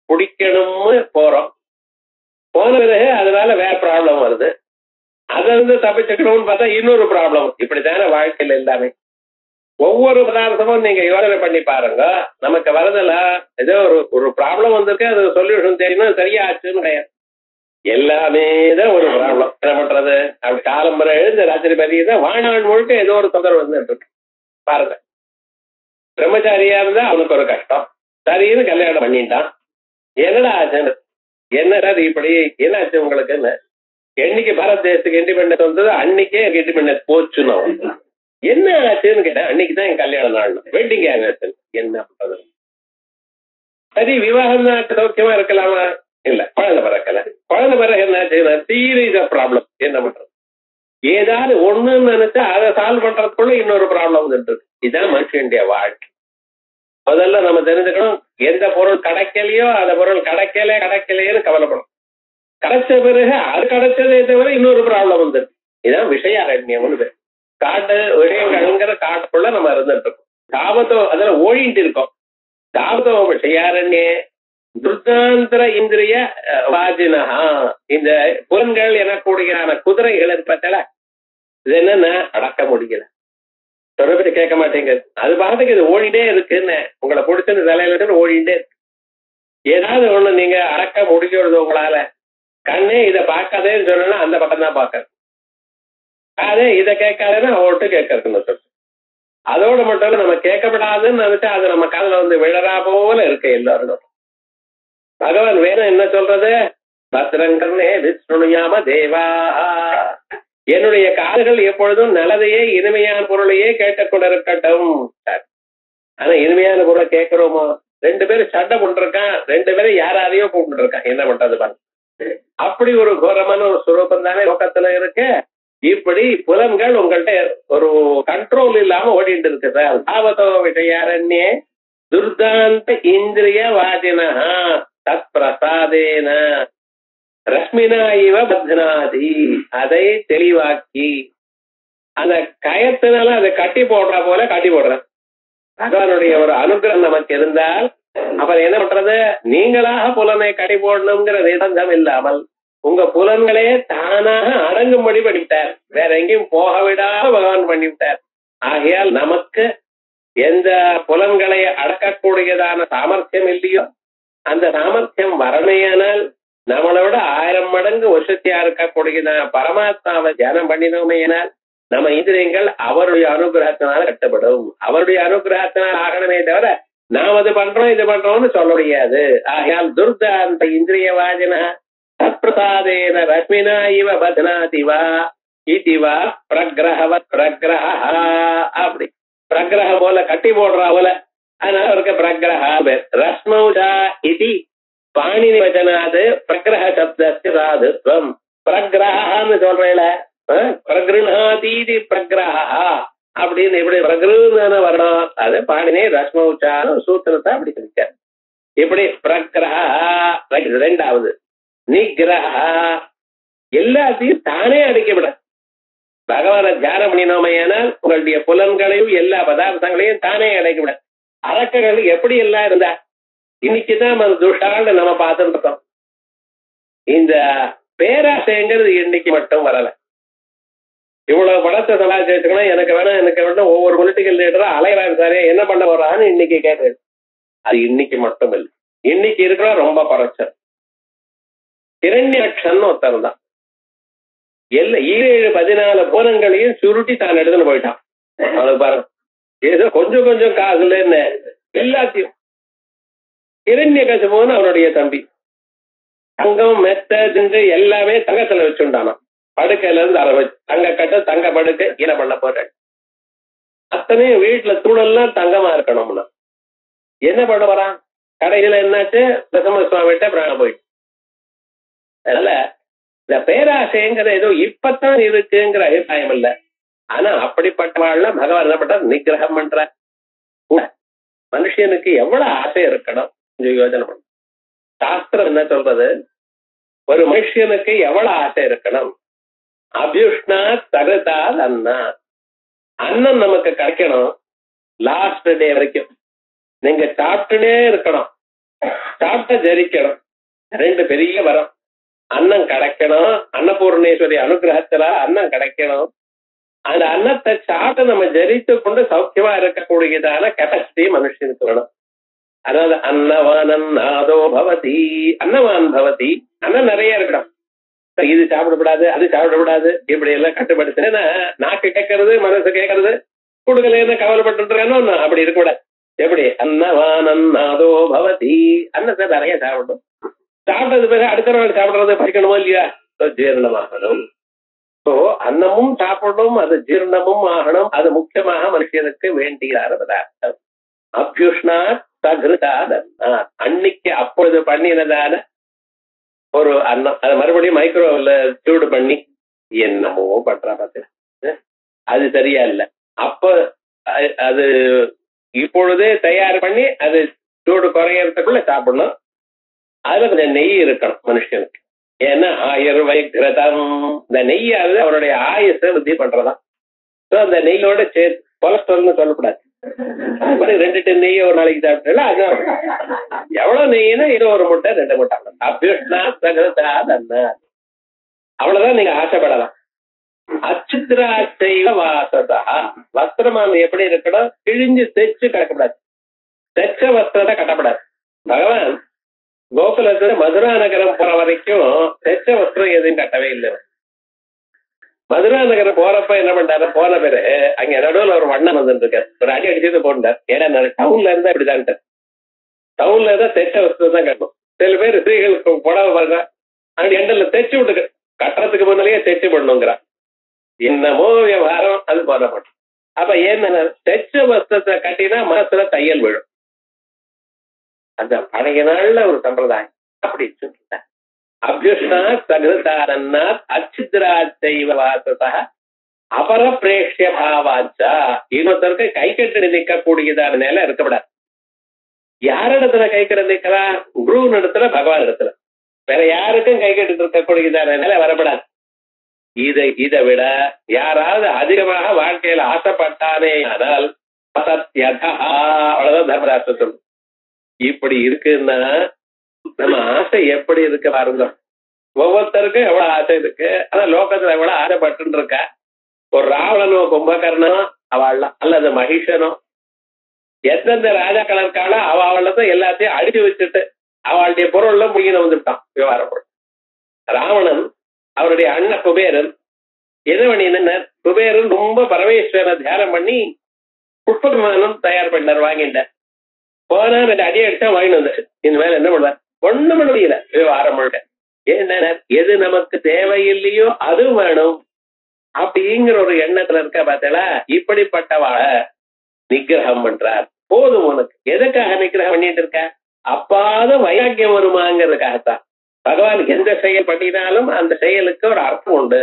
பிடிக்கணும்னு போறோம். போன பிறகு அதனால வேற ப்ராப்ளம் வருது. அதுல இருந்து தப்பிச்சுக்கணும்னு பார்த்தா இன்னொரு ப்ராப்ளம். இப்படித்தானே வாழ்க்கையில் எல்லாமே. ஒவ்வொரு பதார்த்தமும் நீங்க யோசனை பண்ணி பாருங்க. நமக்கு வரதுல ஏதோ ஒரு ப்ராப்ளம் வந்திருக்கு, அது சொல்யூஷன் தெரியணும், சரியா ஆச்சுன்னு கிடையாது. எல்லாமே தான் ஒரு ப்ராப்ளம். என்ன பண்றது? அப்படி காலம்பரை எழுந்து ராத்திரி பதிதான் வாழ்நாள் முழுக்க ஏதோ ஒரு தொந்தரவு வந்துட்டு இருக்கு. பாருங்க, பிரம்மச்சாரியா இருந்தா அவனுக்கு ஒரு கஷ்டம். சரின்னு கல்யாணம் பண்ணிட்டான். என்னடா ஆச்சு? என்னடா இப்படி என்னாச்சு உங்களுக்கு? என்னைக்கு பாரத தேசத்துக்கு இண்டிபெண்டன்ஸ் வந்தது அன்னைக்கே இண்டிபெண்டன்ஸ் போச்சுன்னு என்ன ஆச்சுன்னு கேட்டேன். அன்னைக்குதான் என் கல்யாண நாள், வெட்டிங் ஆனிவர்சரி. என்ன பண்றது? சரி, விவாகம் தான் சௌக்கியமா இருக்கலாமா? இல்ல, குழந்தை பிறக்கல. குழந்தை பிறகு என்ன செய்யணும்? Serious problem. என்ன பண்றது? ஏதாவது ஒண்ணுன்னு நினைச்சா அதை சால்வ் பண்றதுக்குள்ள இன்னொரு ப்ராப்ளம் வந்துட்டு இருக்கு. இதுதான் மனுஷனுடைய வாழ்க்கை. முதல்ல நம்ம தெரிஞ்சுக்கணும், எந்த பொருள் கிடைக்கலையோ அந்த பொருள் கிடைக்கலையேன்னு கவலைப்படும். கிடைச்ச பிறகு அது கிடைச்சதே தவிர இன்னொரு ப்ராப்ளம் வந்துருக்கு. இதுதான் விஷயாரண்யம்னு. காட்டு விஷயங்கள்ங்கிற காட்டுக்குள்ள நம்ம இருந்துட்டு இருக்கோம். தாபத்தோ அதில் ஓடிட்டு இருக்கோம். தாபத்தோ விஷயாரண்யே துர்தாந்திர இந்திரிய வாஜினஹா, இந்த புலன்கள் எனக்கூடியான குதிரைகள் இருப்பதால இது என்னன்னா அடக்க முடியல, தொடர்பு கேட்க மாட்டேங்குது, அது பாட்டுக்கு இது ஓடிட்டே இருக்குன்னு உங்களை பிடிச்சது தலையில ஓடிட்டே இருக்கு. ஏதாவது ஒண்ணு நீங்க அடக்க முடிக்கிறது உங்களால, கண்ணே இதை பார்க்காதேன்னு சொன்னா அந்த பக்கம் தான் பார்க்கறது, அதே இதை கேட்காதேன்னா அவர்கிட்ட கேட்கறதுன்னு சொல்லு. அதோட மட்டும் நம்ம கேட்கப்படாதுன்னு நினைச்சா அது நம்ம காதுல வந்து விழறா போல இருக்கு எல்லாரும். பகவான் வேணும் என்ன சொல்றது, பத்ரங்கர்ணே விஷ்ணுயாம தேவா, என்னுடைய காதுகள் எப்பொழுதும் நல்லதையே இனிமையான பொருளையே கேட்டுக்கொண்டிருக்கட்டும். ஆனா இனிமையான பொருளை கேட்கிறோமோ? 2 பேரும் சண்டை பண்ணிருக்கான், 2 பேரும் யாரையோ கூப்பிட்டு இருக்கான், என்ன பண்றது பாருங்க. அப்படி ஒரு கோரமான ஒரு சுரூபம் தானே லோகத்துல இருக்கு. இப்படி புலன்கள் உங்கள்கிட்ட ஒரு கண்ட்ரோல் இல்லாம ஓடிட்டு இருக்கு சார். தாவதோ விஷயாரண்யே துர்தாந்த இந்திரிய வாதினா தத் பிரசாதேன ரஷ்மினா இவ பத்னாதி, அதை தெளிவாக்கி அந்த கயத்தினால அதை கட்டி போடுற போல கட்டி போடுறேன். பகவானுடைய ஒரு அனுகிரகம் நமக்கு இருந்தால் அப்புறம் என்ன பண்றது, நீங்களாக புலனை கட்டி போடணுங்கிற நிபந்தம் இல்லாமல் உங்க புலன்களே தானாக அடங்கும்படி பண்ணிவிட்டார், வேற எங்கேயும் போக விடாம பகவான் பண்ணிவிட்டார். ஆகையால் நமக்கு எந்த புலன்களை அடக்கக்கூடியதான சாமர்த்தியம் இல்லையோ அந்த சாமர்த்தியம் வரணையானால் நம்மளை விட 1000 மடங்கு வசதியா இருக்கக்கூடியதான பரமாத்மாவை தியானம் பண்ணினோமையினால் நம்ம இந்திரியங்கள் அவருடைய அனுகிரகத்தினால கட்டப்படும். அவருடைய அனுகிரகத்தினால் ஆகணுமே தவிர நாம் அது பண்றோம் இது பண்றோம்னு சொல்ல முடியாது. ஆகையால் துர்தாந்த இந்திரிய வாஜன தற்பிரசாதேன ரஷ்மினா இவ பத்னாதிவா இதிவா பிரகிரஹவத் பிரகிரஹ, அப்படி பிரகிரஹ போல கட்டி போடுறா போல, அதனால அவருக்கு பிரகிரஹ பேர். ரஷ்மௌஜா இதி பாணினி வச்சனாது பிரகிரஹ சப்தஸ்ய சாதுத்வம். பிரகிரஹன்னு சொல்றேல, பிரகிருணாதீதி பிரகிரஹ அப்படின்னு இப்படி பிரகிருதான வரணும். அது பாணினி ரஷ்மௌச்சான சூத்திரத்தை அப்படி சொல்லிட்டார். இப்படி பிரகிரஹ. 2வது நிகிரஹ, எல்லாத்தையும் தானே அடிக்கப்பட. பகவானை தியானம் பண்ணினோமையானால் உங்களுடைய புலன்களையும் எல்லா பதார்த்தங்களையும் தானே அடைக்கப்பட. அரக்கர்கள் எப்படி எல்லாம் இருந்தா இன்னைக்குதான் அது துஷ்டான்னு நம்ம பார்த்துட்டு இருக்கோம். இந்த பேராசைங்கிறது இன்னைக்கு மட்டும் வரல. இவ்வளவு படத்தை சமாளிச்சு வச்சுக்கணும், எனக்கு வேணும் ஒவ்வொரு பொலிட்டிக்கல் லீடரும் அலையறாங்க சாரே என்ன பண்ண வர்றான்னு இன்னைக்கு கேட்குறது. அது இன்னைக்கு மட்டும் இல்லை, இன்னைக்கு இருக்கிற ரொம்ப குறைச்சல். இரண்யக்ஷன் ஒருத்தர் தான், 7-14 பூனங்களையும் சுருட்டி தான் எடுத்துன்னு போயிட்டான். அது பாருங்க, ஏதோ கொஞ்சம் கொஞ்சம் காசுல என்ன எல்லாத்தையும். இரண்யகசிபுன்னு அவனுடைய தம்பி, தங்கம் மெத்த திண்டு எல்லாமே தங்கத்துல வச்சுட்டானா. படுக்கையில இருந்து அரை வச்சு தங்க கட்ட தங்க படுக்கை என்ன பண்ண போறேன். அத்தனையும் வீட்டுல தூணெல்லாம் தங்கமா இருக்கணும்னா என்ன பண்ண போறான். கடையில என்னாச்சு, தசம சுவாமிகிட்ட பிராணம் போயிட்டு. அதனால இந்த பேராசைங்கிற ஏதோ இப்பத்தான் இருக்குங்கிற அபிப்பிராயம் இல்ல. ஆனா அப்படிப்பட்டவாழ்ல பகவான் என்ன பண்ற, நிகிரகம் பண்ற. மனுஷனுக்கு எவ்வளவு ஆசை இருக்கணும் கொஞ்சம் யோசனை பண்ண. சாஸ்திரம் என்ன சொல்றது, ஒரு மனுஷனுக்கு எவ்வளவு ஆசை இருக்கணும். அபியுஷ்ணா தருதால் அண்ணா, அண்ணன் நமக்கு கிடைக்கணும் லாஸ்ட் டே வரைக்கும். நீங்க சாப்பிட்டுனே இருக்கணும், சாப்பிட்ட ஜரிக்கணும். 2 பெரிய வரம். அன்னம் கிடைக்கணும், அன்னபூர்ணேஸ்வரி அனுகிரகத்துல அன்னம் கிடைக்கணும். அந்த அன்னத்தை சாப்பிட்டு நம்ம ஜரித்து கொண்டு சௌக்கியமா இருக்கக்கூடியதான கெப்பாசிட்டி மனுஷனுக்கு வேணும். அதாவது அன்னவானன் நாதோ பவதி, அன்னவான் பவதி. அன்னம் நிறைய இருக்கணும். இது சாப்பிடக்கூடாது அது சாப்பிடக்கூடாது இப்படி எல்லாம் கட்டுப்படுத்தினா நாக்கு கேட்கறது மனசு கேட்கறது கொடுக்கலன்னு கவலைப்பட்டு இருக்கானோ அப்படி இருக்கக்கூடாது. எப்படி அன்னவானன் நாதோ பவதி, அன்னத்தை நிறைய சாப்பிடும். சாப்பிட்டது பிறகு அடுத்த நாள் சாப்பிடுறது படிக்கணுமோ இல்லையா, ஜீரணமாகணும். ஸோ அன்னமும் சாப்பிடணும், அது ஜீரணமும் ஆகணும். அது முக்கியமாக மனுஷனுக்கு வேண்டிய பதார்த்தம். அபியுஷ்ணா சகிருதான, அன்னைக்கு அப்பொழுது பண்ணினதான ஒரு அன்னம், அதை மறுபடியும் மைக்ரோவேவ்ல சூடு பண்ணி என்னமோ பண்றா பார்த்து, அது சரியா இல்லை. அப்ப அது இப்பொழுதே தயார் பண்ணி அது சூடு குறையறதுக்குள்ள சாப்பிடணும். அதுல கொஞ்சம் நெய் இருக்கணும் மனுஷனுக்கு. ஏன்னா ஆயுர்வை கிரதம், இந்த நெய்யாவது அவருடைய ஆயுசை விருத்தி பண்றதான். ஸோ அந்த நெய்யோட சேர்த்து கொலஸ்ட்ரால்னு சொல்லக்கூடாது, 2 டன் நெய்யை ஒரு நாளைக்கு சாப்பிட்டா அதுதான் எவ்வளவு நெய்னா இது 1 முட்டை 2 முட்டை அபியுஷ்ணா சகதா தன்னா அவ்வளவுதான் நீங்க ஆசைப்படலாம். அச்சித்ரா செய்வ வாசதா வஸ்திரமானது எப்படி இருக்கணும், கிழிஞ்சு தைச்சு கட்டக்கூடாது, தைச்ச வஸ்திரத்தை கட்டப்படாது. பகவான் கோகுலத்துல மதுரா நகரம் போற வரைக்கும் தைச்ச வஸ்திரம் எதுவும் கட்டவே இல்லை. மதுரா நகரம் போறப்ப என்ன பண்றாரு, போன பேரு அங்க நடுவில் ஒரு வண்ணம் வந்துட்டு இருக்காரு, ஒரு அடி அடிச்சது போட்டார். ஏன்னா டவுன்ல இருந்தா இப்படிதான், டவுன்ல இருந்தா தைச்ச வஸ்திரம் தான் கட்டணும். சில பேர் ஸ்திரீகளுக்கு புடவை பாருங்க அப்படி எண்டல்ல தைச்சு விட்டு கட்டுறதுக்கு முன்னாலேயே தைச்சு பண்ணணுங்கிறான். என்னமோ விவகாரம் அது போடப்படும். அப்ப என்ன தைச்ச வஸ்திரத்தை கட்டினா மனசுல தையல் விழும். அந்த பழைய நாள்ல ஒரு சம்பிரதாயம் அப்படி சொல்லிட்ட. அபியுஷ்ணா சகதாரன்னா அச்சித்ரா செய்வ வாசதா அபர பிரேஷ்ய பாவாச்சா இன்னொருத்தருக்கு கை கட்டி நிற்கக்கூடியதான நிலை இருக்கப்படாது. யாரிடத்துல கை கட்டி நிற்கிறா, குரு இடத்துல, பகவான் இடத்துல, வேற யாருக்கும் கை கட்டி இருக்கக்கூடியதான நிலை வரப்படாது. இதை விட யாராவது அதிகமாக வாழ்க்கையில ஆசைப்பட்டானே ஆனால் அவ்வளவுதான் தர்மராஷ்டிரம். இப்படி இருக்குன்னா நம்ம ஆசை எப்படி இருக்கு பாருங்க. ஒவ்வொருத்தருக்கும் எவ்வளவு ஆசை இருக்கு, ஆனா லோகத்துல எவ்வளவு ஆசைப்பட்டு இருக்க. ஒரு ராவணனோ கும்பகர்ணனோ அவள்லாம், அல்லது மகிஷனோ எந்தெந்த ராஜாக்கள் இருக்காளோ அவளதான் எல்லாத்தையும் அடிச்சு வச்சுட்டு அவளுடைய பொருள் எல்லாம் முடிய வந்துட்டான் விவகார பொருள். ராவணன் அவருடைய அண்ணன் குபேரன் என்ன பண்ணின, குபேரன் ரொம்ப பரமேஸ்வரனை தியானம் பண்ணி புஷ்ப விமானம் தயார் பண்ணார், வாங்கிட்டார். போனா 2 அடி அடிச்சா வாங்கிட்டு வந்தாரு. இந்த மேல என்ன பண்ணுவார், ஒண்ணும் பண்ண முடியல விவகாரம் முழுக்க. என்ன எது நமக்கு தேவையில்லையோ அது வேணும் அப்படிங்கிற ஒரு எண்ணத்துல இருக்க பார்த்தா இப்படிப்பட்டவாழ நிகிரகம் பண்றார். போதும் உனக்கு, எதுக்காக நிகிரகம் பண்ணிட்டு இருக்க, அப்பாத வைராக்கியம் வருமாங்கிறதுக்காகத்தான். பகவான் எந்த செயல் பண்ணினாலும் அந்த செயலுக்கு ஒரு அர்த்தம் உண்டு.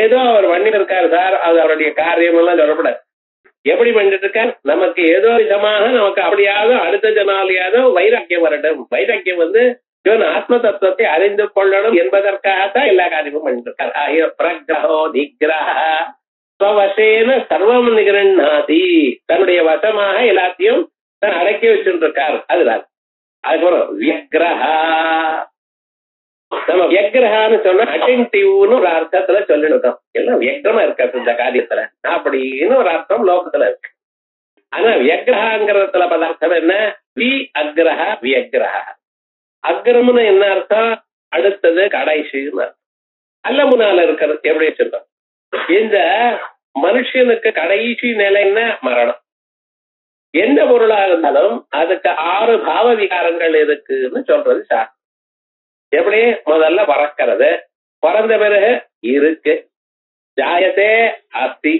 ஏதோ அவர் பண்ணிட்டு இருக்காரு சார், அது அவருடைய காரியம் எல்லாம் சொல்லப்படாது. எப்படி பண்ணிட்டு இருக்கார், நமக்கு ஏதோ விதமாக நமக்கு அப்படியாவது அடுத்த ஜனாலியாவது வைராக்கியம் வரட்டும். வைராக்கியம் இவன் ஆத்ம தத்துவத்தை அறிந்து கொள்ளணும் என்பதற்காகத்தான் எல்லா காரியமும் பண்ணிட்டு இருக்கார். பிரகிரஹோ நிகிரஹ ஸ்வவசேன சர்வம் நிகரண்ணாதி, தன்னுடைய வசமாக எல்லாத்தையும் தான் அடக்கி வச்சுட்டு இருக்கார். அதுதான். அதுக்கப்புறம் வியக்ரஹா, நம்ம வியக்ரஹான்னு சொன்னா அட்டென்டிவ்னு ஒரு அர்த்தத்துல சொல்லிருக்கோம். எல்லாம் வியக்ரமா இருக்காது இந்த காரியத்துல அப்படின்னு ஒரு அர்த்தம் லோகத்துல இருக்கு. ஆனா வியக்ரஹாங்கிறதுல பதார்த்தம் என்ன, வி அக்ரஹ வியக்ரஹ. அக்ரம்னு என்ன அர்த்தம், அடுத்தது கடைசின்னு அர்த்தம். அல்ல முன்னால இருக்கிறது எப்படி சொல்றோம். இந்த மனுஷனுக்கு கடைசி நிலை என்ன, மரணம். எந்த பொருளா இருந்தாலும் அதுக்கு 6 பாவ விகாரங்கள் இருக்குன்னு சொல்றது சார். எப்படி, முதல்ல பறக்கிறது, பிறந்த பிறகு இருக்கு, ஜாயத்தே அஸ்தி,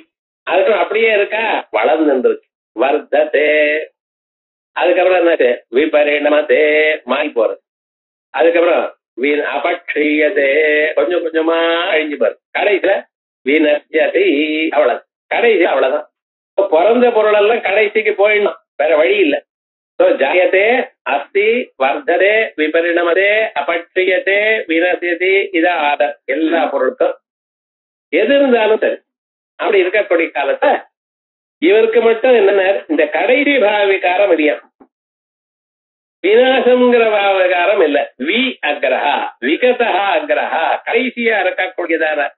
அதுக்கப்புறம் அப்படியே இருக்கா, வளர்ந்து இருக்கு, வர்த்ததே, அதுக்கப்புறம் என்ன விபரிணமத்தே, மாறி போறது, அதுக்கப்புறம் அபக்ஷயதே, கொஞ்சம் கொஞ்சமா அழிஞ்சு போறது, கடைசியில வினஷ்யதி, அவ்வளவு கடைசி. அவ்வளவுதான். பிறந்த பொருள் எல்லாம் கடைசிக்கு போயிடணும், வேற வழி இல்லை. ஜாயத்தே அஸ்தி வர்த்ததே விபரிணமதே அபட்சியத்தே வினசியதி, இதா ஆதர். எல்லா பொருட்களும் எது இருந்தாலும் சரி அப்படி இருக்கக்கூடிய காலத்தை இவருக்கு மட்டும் என்ன, இந்த கடைசி பாவவிகாரம் இல்லையா, விநாசம்ங்கிற பாவவிகாரம் இல்ல. வி அக்ரஹா விகதா அக்ரஹா, கடைசியா இருக்கக்கூடியதான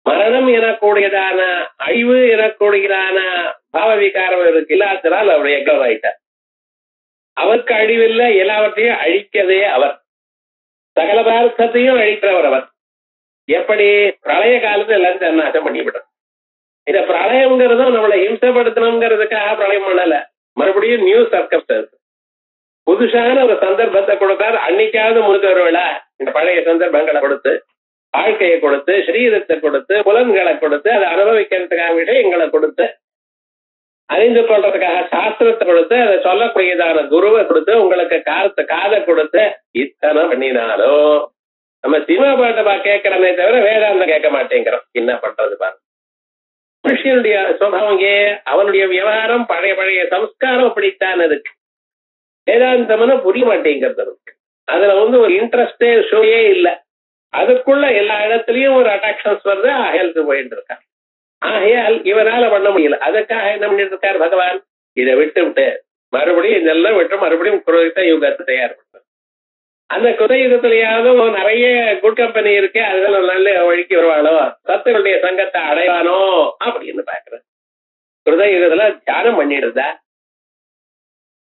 மரணம் எனக்கூடியதான அழிவு எனக்கூடியதான பாவவிகாரம் இருக்கு இல்லாததால் அவருடைய எக்ரவாயிட்டார். அவருக்கு அழிவில்லை, எல்லாவற்றையும் அழிக்கதே அவர், சகல பாரதத்தையும் அழிக்கிறவர் அவர். எப்படி, பிரளய காலத்துல எல்லாரும் தன்னாசம் பண்ணிவிடும். இந்த பிரளயம்ங்கிறதும் நம்மளை ஹிம்சப்படுத்தணுங்கிறதுக்காக பிரளயம் பண்ணல, மறுபடியும் நியூ சர்க்கம்ஸ்டன்ஸ், புதுசான ஒரு சந்தர்ப்பத்தை கொடுத்தார். அன்னைக்காவது முழுக்க வருவா இந்த பழைய சந்தர்ப்பங்களை கொடுத்து, வாழ்க்கையை கொடுத்து, சரீரத்தை கொடுத்து, புலன்களை கொடுத்து, அதை அனுபவிக்கிறதுக்காக விஷயங்களை கொடுத்து, அறிந்து கொள்றதுக்காக சாஸ்திரத்தை கொடுத்து, அதை சொல்லக்கூடியதான குருவை கொடுத்து, உங்களுக்கு காதை கொடுத்து, இத்தனை பண்ணினாலும் நம்ம சினிமா பாட்டை கேட்கிறோமே தவிர வேதாந்தம் கேட்க மாட்டேங்கிறோம். என்ன பண்றது பாருங்க. மனுஷனுடைய சுபாவம், அவனுடைய விவகாரம், பழைய சம்ஸ்காரம் அப்படித்தான் இருக்கு. வேதாந்தம்னு புரிய மாட்டேங்கிறது இருக்கு. அதுல ஒரு இன்ட்ரெஸ்டே ஷோயே இல்லை. அதுக்குள்ள எல்லா இடத்துலயும் ஒரு அட்ராக்ஷன்ஸ் வருது, ஹெல்த் போயிட்டு இருக்காங்க. ஆகையால் இவரால பண்ண முடியல. அதுக்காக என்ன பண்ணிட்டு இருக்கார் பகவான், இதை விட்டு மறுபடியும் இதெல்லாம் விட்டு மறுபடியும் குருத யுகத்தை தயார் பண்றது. அந்த குருயுகத்திலேயாவது நிறைய குட் கம்பெனி இருக்கு, அதெல்லாம் நல்ல வழிக்கு வருவாளோ, சத்துக்களுடைய சங்கத்தை அடைவானோ அப்படின்னு பாக்குறேன். குருதயுகத்துல தியானம் பண்ணிடுதா,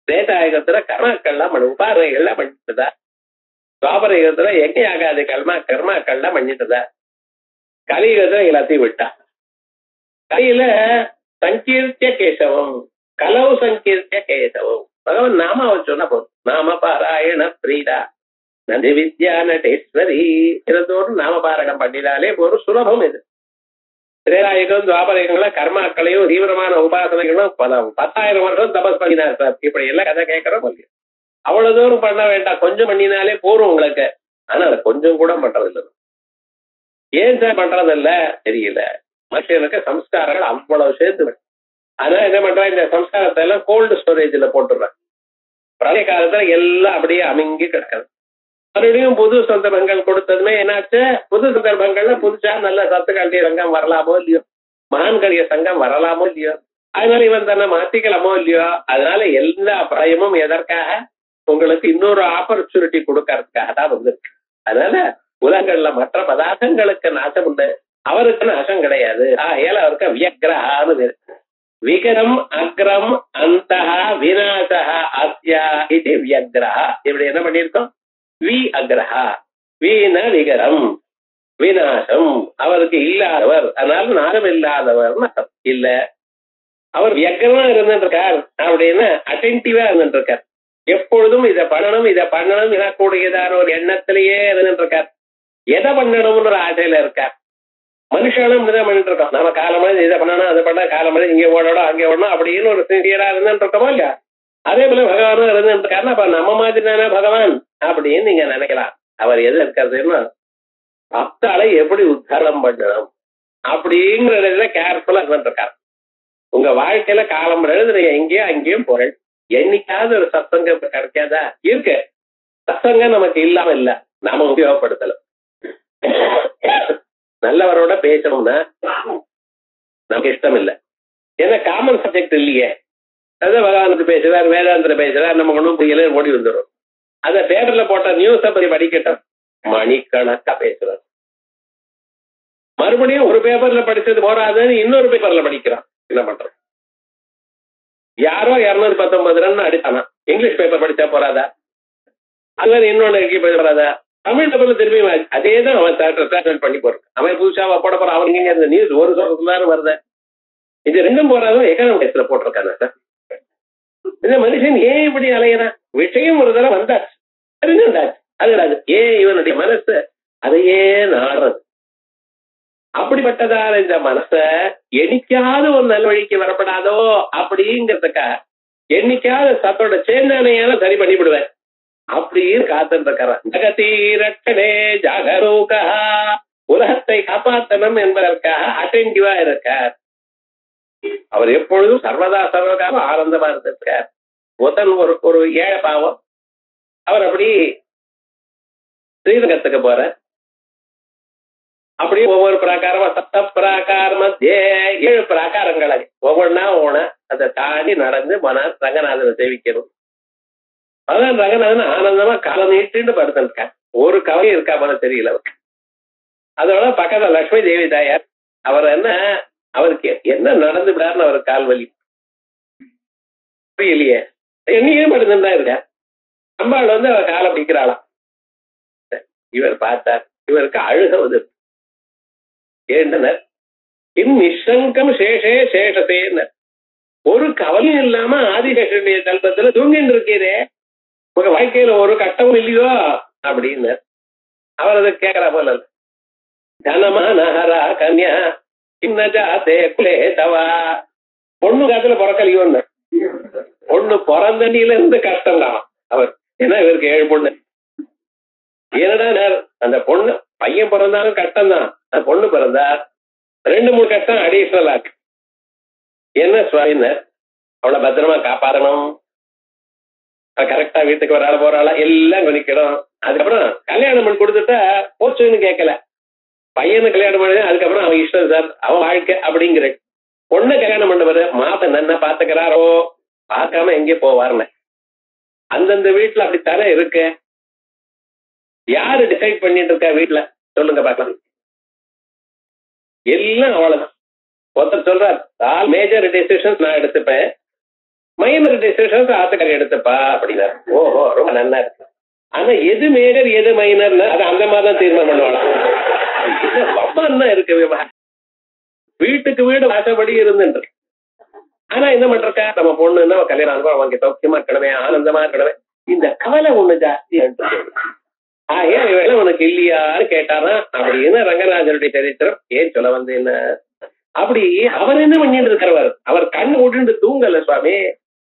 திரேதாயுகத்துல கர்மாக்கள்லாம் உபாதைகள்லாம் பண்ணிட்டுதா, துவாபர யுகத்துல யஜ்ஞ ஆகாத கர்மாக்கள்லாம் பண்ணிட்டுதா, கலியுகத்துல எல்லாத்தையும் விட்டா. கலியில சங்கீர்த்திய கேசவம், கலவு சங்கீர்த்திய கேசவம், பகவான் நாம சொன்னா போதும். நாம பாராயண பிரீதா நந்தி வித்யா நடேஸ்வரி இதோடு நாம பாராயணம் பண்ணினாலே ஒரு சுலபம். இது திரேதாயுகம் துவாபரயுகங்கள கர்மாக்களையும் தீவிரமான உபாசனைகளும் 10,000 வருஷம் தபஸ் பண்ணினார் சார். இப்படி எல்லாம் கதை கேட்கறோம். அவ்வளவு தூரம் பண்ண வேண்டாம், கொஞ்சம் பண்ணினாலே போரும் உங்களுக்கு. ஆனா அதை கொஞ்சம் கூட பண்றதில்லை. ஏன் சார் பண்றதில்ல தெரியல. மனுஷனுக்கு சம்ஸ்காரங்கள் அவ்வளவு சேர்த்து. அதனால என்ன பண்றேன், இந்த சம்ஸ்காரத்தை எல்லாம் கோல்டு ஸ்டோரேஜ்ல போட்டுடுறேன். பிரளய காலத்துல எல்லாம் அப்படியே அமுங்கி கிடக்கிறது. மறுபடியும் புது சந்தர்ப்பங்கள் கொடுத்ததுமே என்னாச்சு, புது சந்தர்ப்பங்கள்ல புதுசா நல்ல சத்துக்களுடைய சங்கம் வரலாமோ இல்லையோ, மகான்களுடைய சங்கம் வரலாமோ இல்லையோ, அதனால இவன் தன்னை மாத்திக்கலாமோ இல்லையோ. அதனால எல்லா பிரயமும் எதற்காக, உங்களுக்கு இன்னொரு ஆப்பர்ச்சுனிட்டி கொடுக்கறதுக்காக தான் வந்திருக்கு. அதனால உலகங்கள்ல மற்ற பதார்த்தங்களுக்கு நாசம் உண்டு, அவருக்கு நாசம் கிடையாது. ஏல அவருக்கு வியக்ரஹான்னு பேரு. விகரம் அக்ரம் அந்தஹ விநாசஹ அஸ்யா இது வியக்ரஹா. இப்படி என்ன பண்ணிருக்கோம், வி அக்ரஹா, வீண விகரம், விநாசம், அவருக்கு இல்லாதவர், அதனால நாசம் இல்லாதவர் இல்ல. அவர் வியக்ரமா இருந்துருக்கார் அப்படின்னு அட்டென்டிவா இருந்துருக்கார். எப்பொழுதும் இதை பண்ணணும் எனக்கூடியதான ஒரு எண்ணத்திலேயே இருந்துருக்கார். எதை பண்ணணும்னு ஒரு ஆசையில இருக்கார். மனுஷனும் இதை பண்ணிட்டு இருக்கோம். நம்ம காலமழை இதை பண்ணணும், அதை பண்ண, காலமழை இங்கே ஓடணும் அங்கே ஓடணும் அப்படின்னு ஒரு சின்சியரா இருந்துட்டு இருக்கோமோ இல்லையா. அதே போல பகவானும் இருந்துருக்காருன்னா அப்ப நம்ம மாதிரி தானே பகவான் அப்படின்னு நீங்க நினைக்கலாம். அவர் எது இருக்கிறதுன்னா பக்தாலை எப்படி உத்தாரணம் பண்ணணும் அப்படிங்கறதுல கேர்ஃபுல்லா இருந்துருக்காரு. உங்க வாழ்க்கையில காலம் எழுதுற எங்கேயும் அங்கேயும் போறேன். என்னைக்காவது ஒரு சத்சங்கம் கிடைக்காதா? இருக்கு. சத்சங்கம் நமக்கு இல்லாம இல்ல, நாம உபயோகப்படுத்தல. நல்லவரோட பேசணும்னா நமக்கு இஷ்டம் இல்லை, ஏன்னா காமன் சப்ஜெக்ட் இல்லையே. அதான் பகவானுக்கு பேசுறாரு, வேதாந்தத்துல பேசுறாரு, நம்ம ஒன்றும் புரியல, ஓடி வந்துடும். அந்த பேப்பர்ல போட்ட நியூஸை பத்தி படிக்கட்டும், மணிக்கணக்கா பேசுறாரு. மறுபடியும் ஒரு பேப்பர்ல படிச்சது போறாதுன்னு இன்னொரு பேப்பர்ல படிக்கிறான். என்ன பண்றோம்? யாரோ 219 ரன் அடித்தானா, இங்கிலீஷ் பேப்பர் படிச்சா போறாதா? அது இன்னொன்னு போறாதா? தமிழ் பேப்பர்ல திரும்பி அதே தான் அவன் டிரான்ஸ்லேட் பண்ணி போறான். அவன் புதுசா போட போறான். அவனுக்கு அந்த நியூஸ் ஒரு சொல்றதுல வருது. இது ரெண்டும் போறாதும் எக்கனாமிக்ஸ்ல போட்டிருக்காங்க சார். இந்த மனுஷன் ஏன் இப்படி அலையிறான்? விஷயம் ஒரு தடவை வந்தாச்சு, அது ஏன் இவனுடைய மனசு அதையே நாடுறது. அப்படிப்பட்டதால இந்த மனச என்னைக்காவது ஒரு நல் வழிக்கு வரப்படாதோ அப்படிங்கிறதுக்கா என்னைக்காவது சத்தோட சேர்ந்தானையால சரி பண்ணிவிடுவேன் அப்படின்னு காத்துட்டு இருக்கிறான். ஜகதீரட்சணே ஜாகரூகா, உலகத்தை காப்பாற்றணும் என்பதற்காக அட்டென்டிவா இருக்கார். அவர் எப்பொழுதும் சர்வதா சர்வகாலம் ஆனந்தமா இருந்திருக்கார். ஒரு ஏழை பாவம், அவர் அப்படி ஸ்ரீரங்கத்துக்கு போற, அப்படியே ஒவ்வொரு பிராகாரமா சப்த பிராகார மத்தியே 7 பிராகாரங்களை ஒவ்வொன்னா அதை தாண்டி நடந்து ரங்கநாதனை சேவிக்கணும். அதான் ரங்கநாதன் ஆனந்தமா காலம் நீட்டு படுத்திருக்கார். ஒரு கவலையும் இருக்கா போல தெரியல அவருக்கு. அதோட பக்கத்துல லட்சுமி தேவி தாயார், அவர் அவருக்கு என்ன நடந்து விடாருன்னு அவருக்கு கால்வலி புரியலையே, என்னையே படுத்துன்னு தான் இருக்க. அம்பாள் அவர் காலை பிடிக்கிறாளாம். இவர் பார்த்தார், இவருக்கு அழுக வந்து ஏண்டனர் நிசங்கம் சேஷே சேஷசேன்னர். ஒரு கவலையும் இல்லாம ஆதிசேஷனுடைய கல்பத்துல தூங்கிட்டு இருக்கீரே, உங்க வாழ்க்கையில ஒரு கட்டமும் இல்லையோ அப்படின்னு அவர் அதை கேட்கறா போல. தனமானஹரா கன்யா சின்னஜாதே குலேதவா. பொண்ணு காத்துல பிறக்கலையோன்னு, பொண்ணு பிறந்தனில இருந்து கஷ்டம் தான் அவர். ஏன்னா இவருக்கு 7 பொண்ணு. என்னடா அந்த பொண்ணு, பையன் பிறந்தாலும் கஷ்டம் தான், அந்த பொண்ணு பிறந்தா 2-3 கஷ்டம் அடிஷனலா இருக்கு. என்ன சுவாமினர், அவளை பத்திரமா காப்பாறணும், கரெக்டா வீட்டுக்கு வராள போறாளா எல்லாம் கவனிக்கணும். அதுக்கப்புறம் கல்யாணம் பண்ணி கொடுத்துட்டா போச்சுன்னு கேட்கல, பையனு கல்யாணம் பண்ணி அதுக்கப்புறம் அவன் இஷ்டம் சார், அவன் வாழ்க்கை அப்படிங்கிற. பொண்ணு கல்யாணம் பண்ணவர் மாத்த நன்னா பாத்துக்கிறாரோ பார்க்காம எங்கே போவார்னு. அந்தந்த வீட்டுல அப்படித்தானே இருக்கு. யாரு டிசைட் பண்ணிட்டு இருக்கா வீட்டுல சொல்லுங்க பார்க்கலாம். எல்லாம் அவ்வளவுதான். ஒருத்தர் சொல்றார், ஆல் மேஜர் டிசிஷன்ஸ் நான் எடுத்துப்பேன், மைனர் டிசிஷன்ஸ் ஆத்துக்காரி எடுத்துப்பா அப்படின்னா. ஓஹோ, ரொம்ப நல்லா இருக்கு. ஆனா எது மேஜர் எது மைனர்னு அது அந்த மாதிரி தான் தீர்மானம் பண்ணுவாங்க. ரொம்ப இருக்கு விவகாரம். வீட்டுக்கு வீடு வாசப்படி இருந்துட்டு. ஆனா என்ன பண்றக்கா, நம்ம பொண்ணுன்னா கல்யாணம் அனுபவம் அவங்க சௌக்கியமா இருக்கணுமே, ஆனந்தமா இருக்கணுமே, இந்த கவலை ஒண்ணு ஜாஸ்தி. ஏன் உனக்கு இல்லையான்னு கேட்டாரா அப்படின்னு ரங்கராஜனுடைய சரித்திரம் ஏன் சொல்ல வந்து என்ன அப்படி அவர் என்ன பண்ணிட்டு இருக்கிறவர், அவர் கண் விட்டு தூங்கல சுவாமி.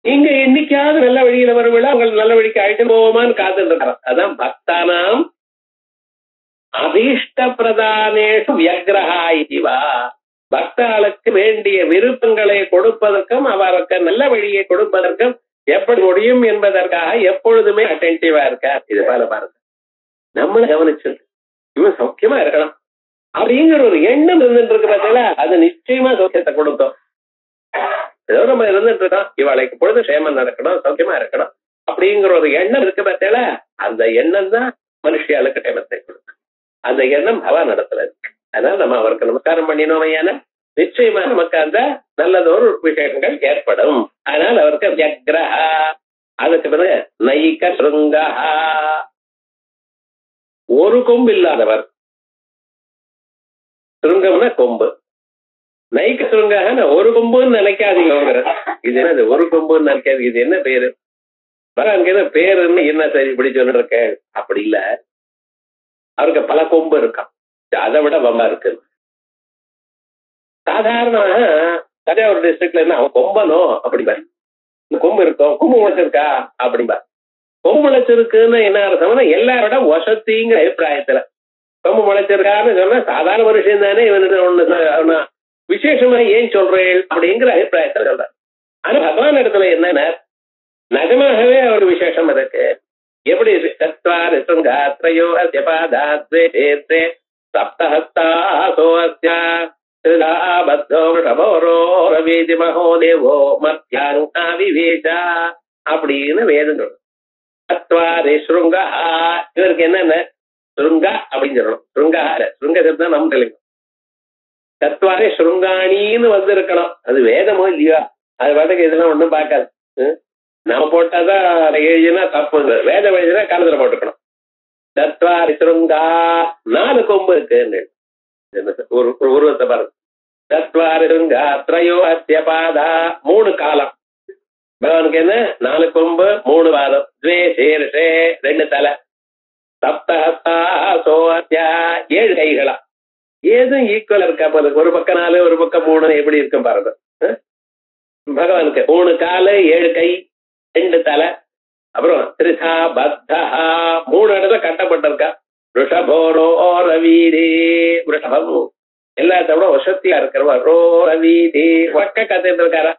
இங்க என்னைக்காவது நல்ல வழியில வருவிழா உங்களுக்கு நல்ல வழிக்கு ஆயிட்டு போவோமான்னு காத்துட்டு இருக்கிறார். அதான் பக்தானாம் அதிஷ்ட பிரதானேஷு வியக்ரஹா இதுவா. பக்தாளுக்கு வேண்டிய விருப்பங்களை கொடுப்பதற்கும் அவருக்கு நல்ல வழியை கொடுப்பதற்கும் எப்படி முடியும் என்பதற்காக எப்பொழுதுமே அட்டென்டிவா இருக்கார். இது போல பாருங்க, நம்மள கவனிச்சு இவன் சௌக்கியமா இருக்கணும் அப்படிங்கிற ஒரு எண்ணம் இருந்துட்டு இருக்கு பார்த்தீங்களா, அது நிச்சயமா சௌக்கியத்தை கொடுக்கும். ஏதோ நம்ம இருந்துட்டு இருக்கோம், இவளுக்கு பொழுது சேமம் நடக்கணும், சௌக்கியமா இருக்கணும் அப்படிங்கிற ஒரு எண்ணம் இருக்கு பார்த்தீங்களா, அந்த எண்ணம் தான் மனுஷியாளுக்கு சேமத்தை கொடுக்கும். அந்த எண்ணம் அவ நடத்துல இருக்கு. அதனால நம்ம அவருக்கு நமஸ்காரம் பண்ணினோம் ஐயான நிச்சயமா நமக்கு அந்த நல்லதொரு விசேஷங்கள் ஏற்படும். அதனால அவருக்கு வியக்ரஹா, அதுக்கு பிறகு நைக சுருங்கஹா, ஒரு கொம்பு இல்லாதவர். சுருங்கம்னா கொம்பு, நைக்க சுருங்காக ஒரு கொம்புன்னு நினைக்காதீங்க. இது என்ன ஒரு கொம்புன்னு நினைக்காது, இது என்ன பேரு அங்க பேருன்னு என்ன சரி இப்படி சொல்லிட்டு இருக்க, அப்படி இல்ல. அவருக்கு பல கொம்பு இருக்கான், அதை விட வம்பா இருக்கு. சாதாரணமாக தஞ்சாவூர் டிஸ்ட்ரிக்ட்ல என்ன அவன் கொம்பனோ அப்படிம்பா, இந்த கொம்பு இருக்கும், கொம்பு முளைச்சிருக்கா அப்படிம்பா. கொம்பு முளைச்சிருக்குன்னு என்ன அர்த்தம்னா எல்லாரோட வசதிங்கிற அபிப்பிராயத்துல கொம்பு முளைச்சிருக்கான்னு சொன்னா சாதாரண ஒரு விஷயம் தானே, இவனுக்கு ஒண்ணு விசேஷமா ஏன் சொல்றேன் அப்படிங்கிற அபிப்பிராயத்துல சொல்றாரு. ஆனா பகவான் இடத்துல என்னன்னா நிஜமாகவே ஒரு விசேஷம் இருக்கு. எப்படி அப்படின்னு வேதம் சொல்றோம். இவருக்கு என்னென்ன சுருங்கா அப்படின்னு சொல்லணும். சுருங்க சப்தம் நம்ம தெளிக்கும். தத்வாரே சுருங்காணின்னு வந்து இருக்கணும். அது வேதமோ இல்லையா, அது பாட்டுக்கு இதெல்லாம் ஒண்ணும் பார்க்காது. நம்ம போட்டாதான் எழுதினா தப்பு, வேதம் எழுதினா காலத்துல போட்டுக்கணும். தத்வாரி சுருங்கா, 4 கொம்பு இருக்கு. ஒரு உருவத்தை பாருங்க. தத்வாரி சுருங்கா திரையோ அத்திய பாதா, 3 காலம். பகவானுக்கு என்ன 4 கொம்பு 3 பாதம். துவே சீர்ஷே 2 தலை. சப்தஹஸ்தா சோத்யா 7 கைகளா. ஏதும் ஈக்குவல் இருக்கா போது, ஒரு பக்கம் 4 ஒரு பக்கம் 3 எப்படி இருக்கும் பாருங்க. பகவானுக்கு 3 காலு 7 கை 2 தலை. அப்புறம் திரிசா பத்தா 3 இடத்துல கட்டப்பட்டிருக்கா. ரிஷபோரோ ரவீதி, ரிஷபம் எல்லாத்த விட வசத்தியா இருக்கிறவா. ரோ ரவீதி ஒக்க கத்திட்டு இருக்காரா.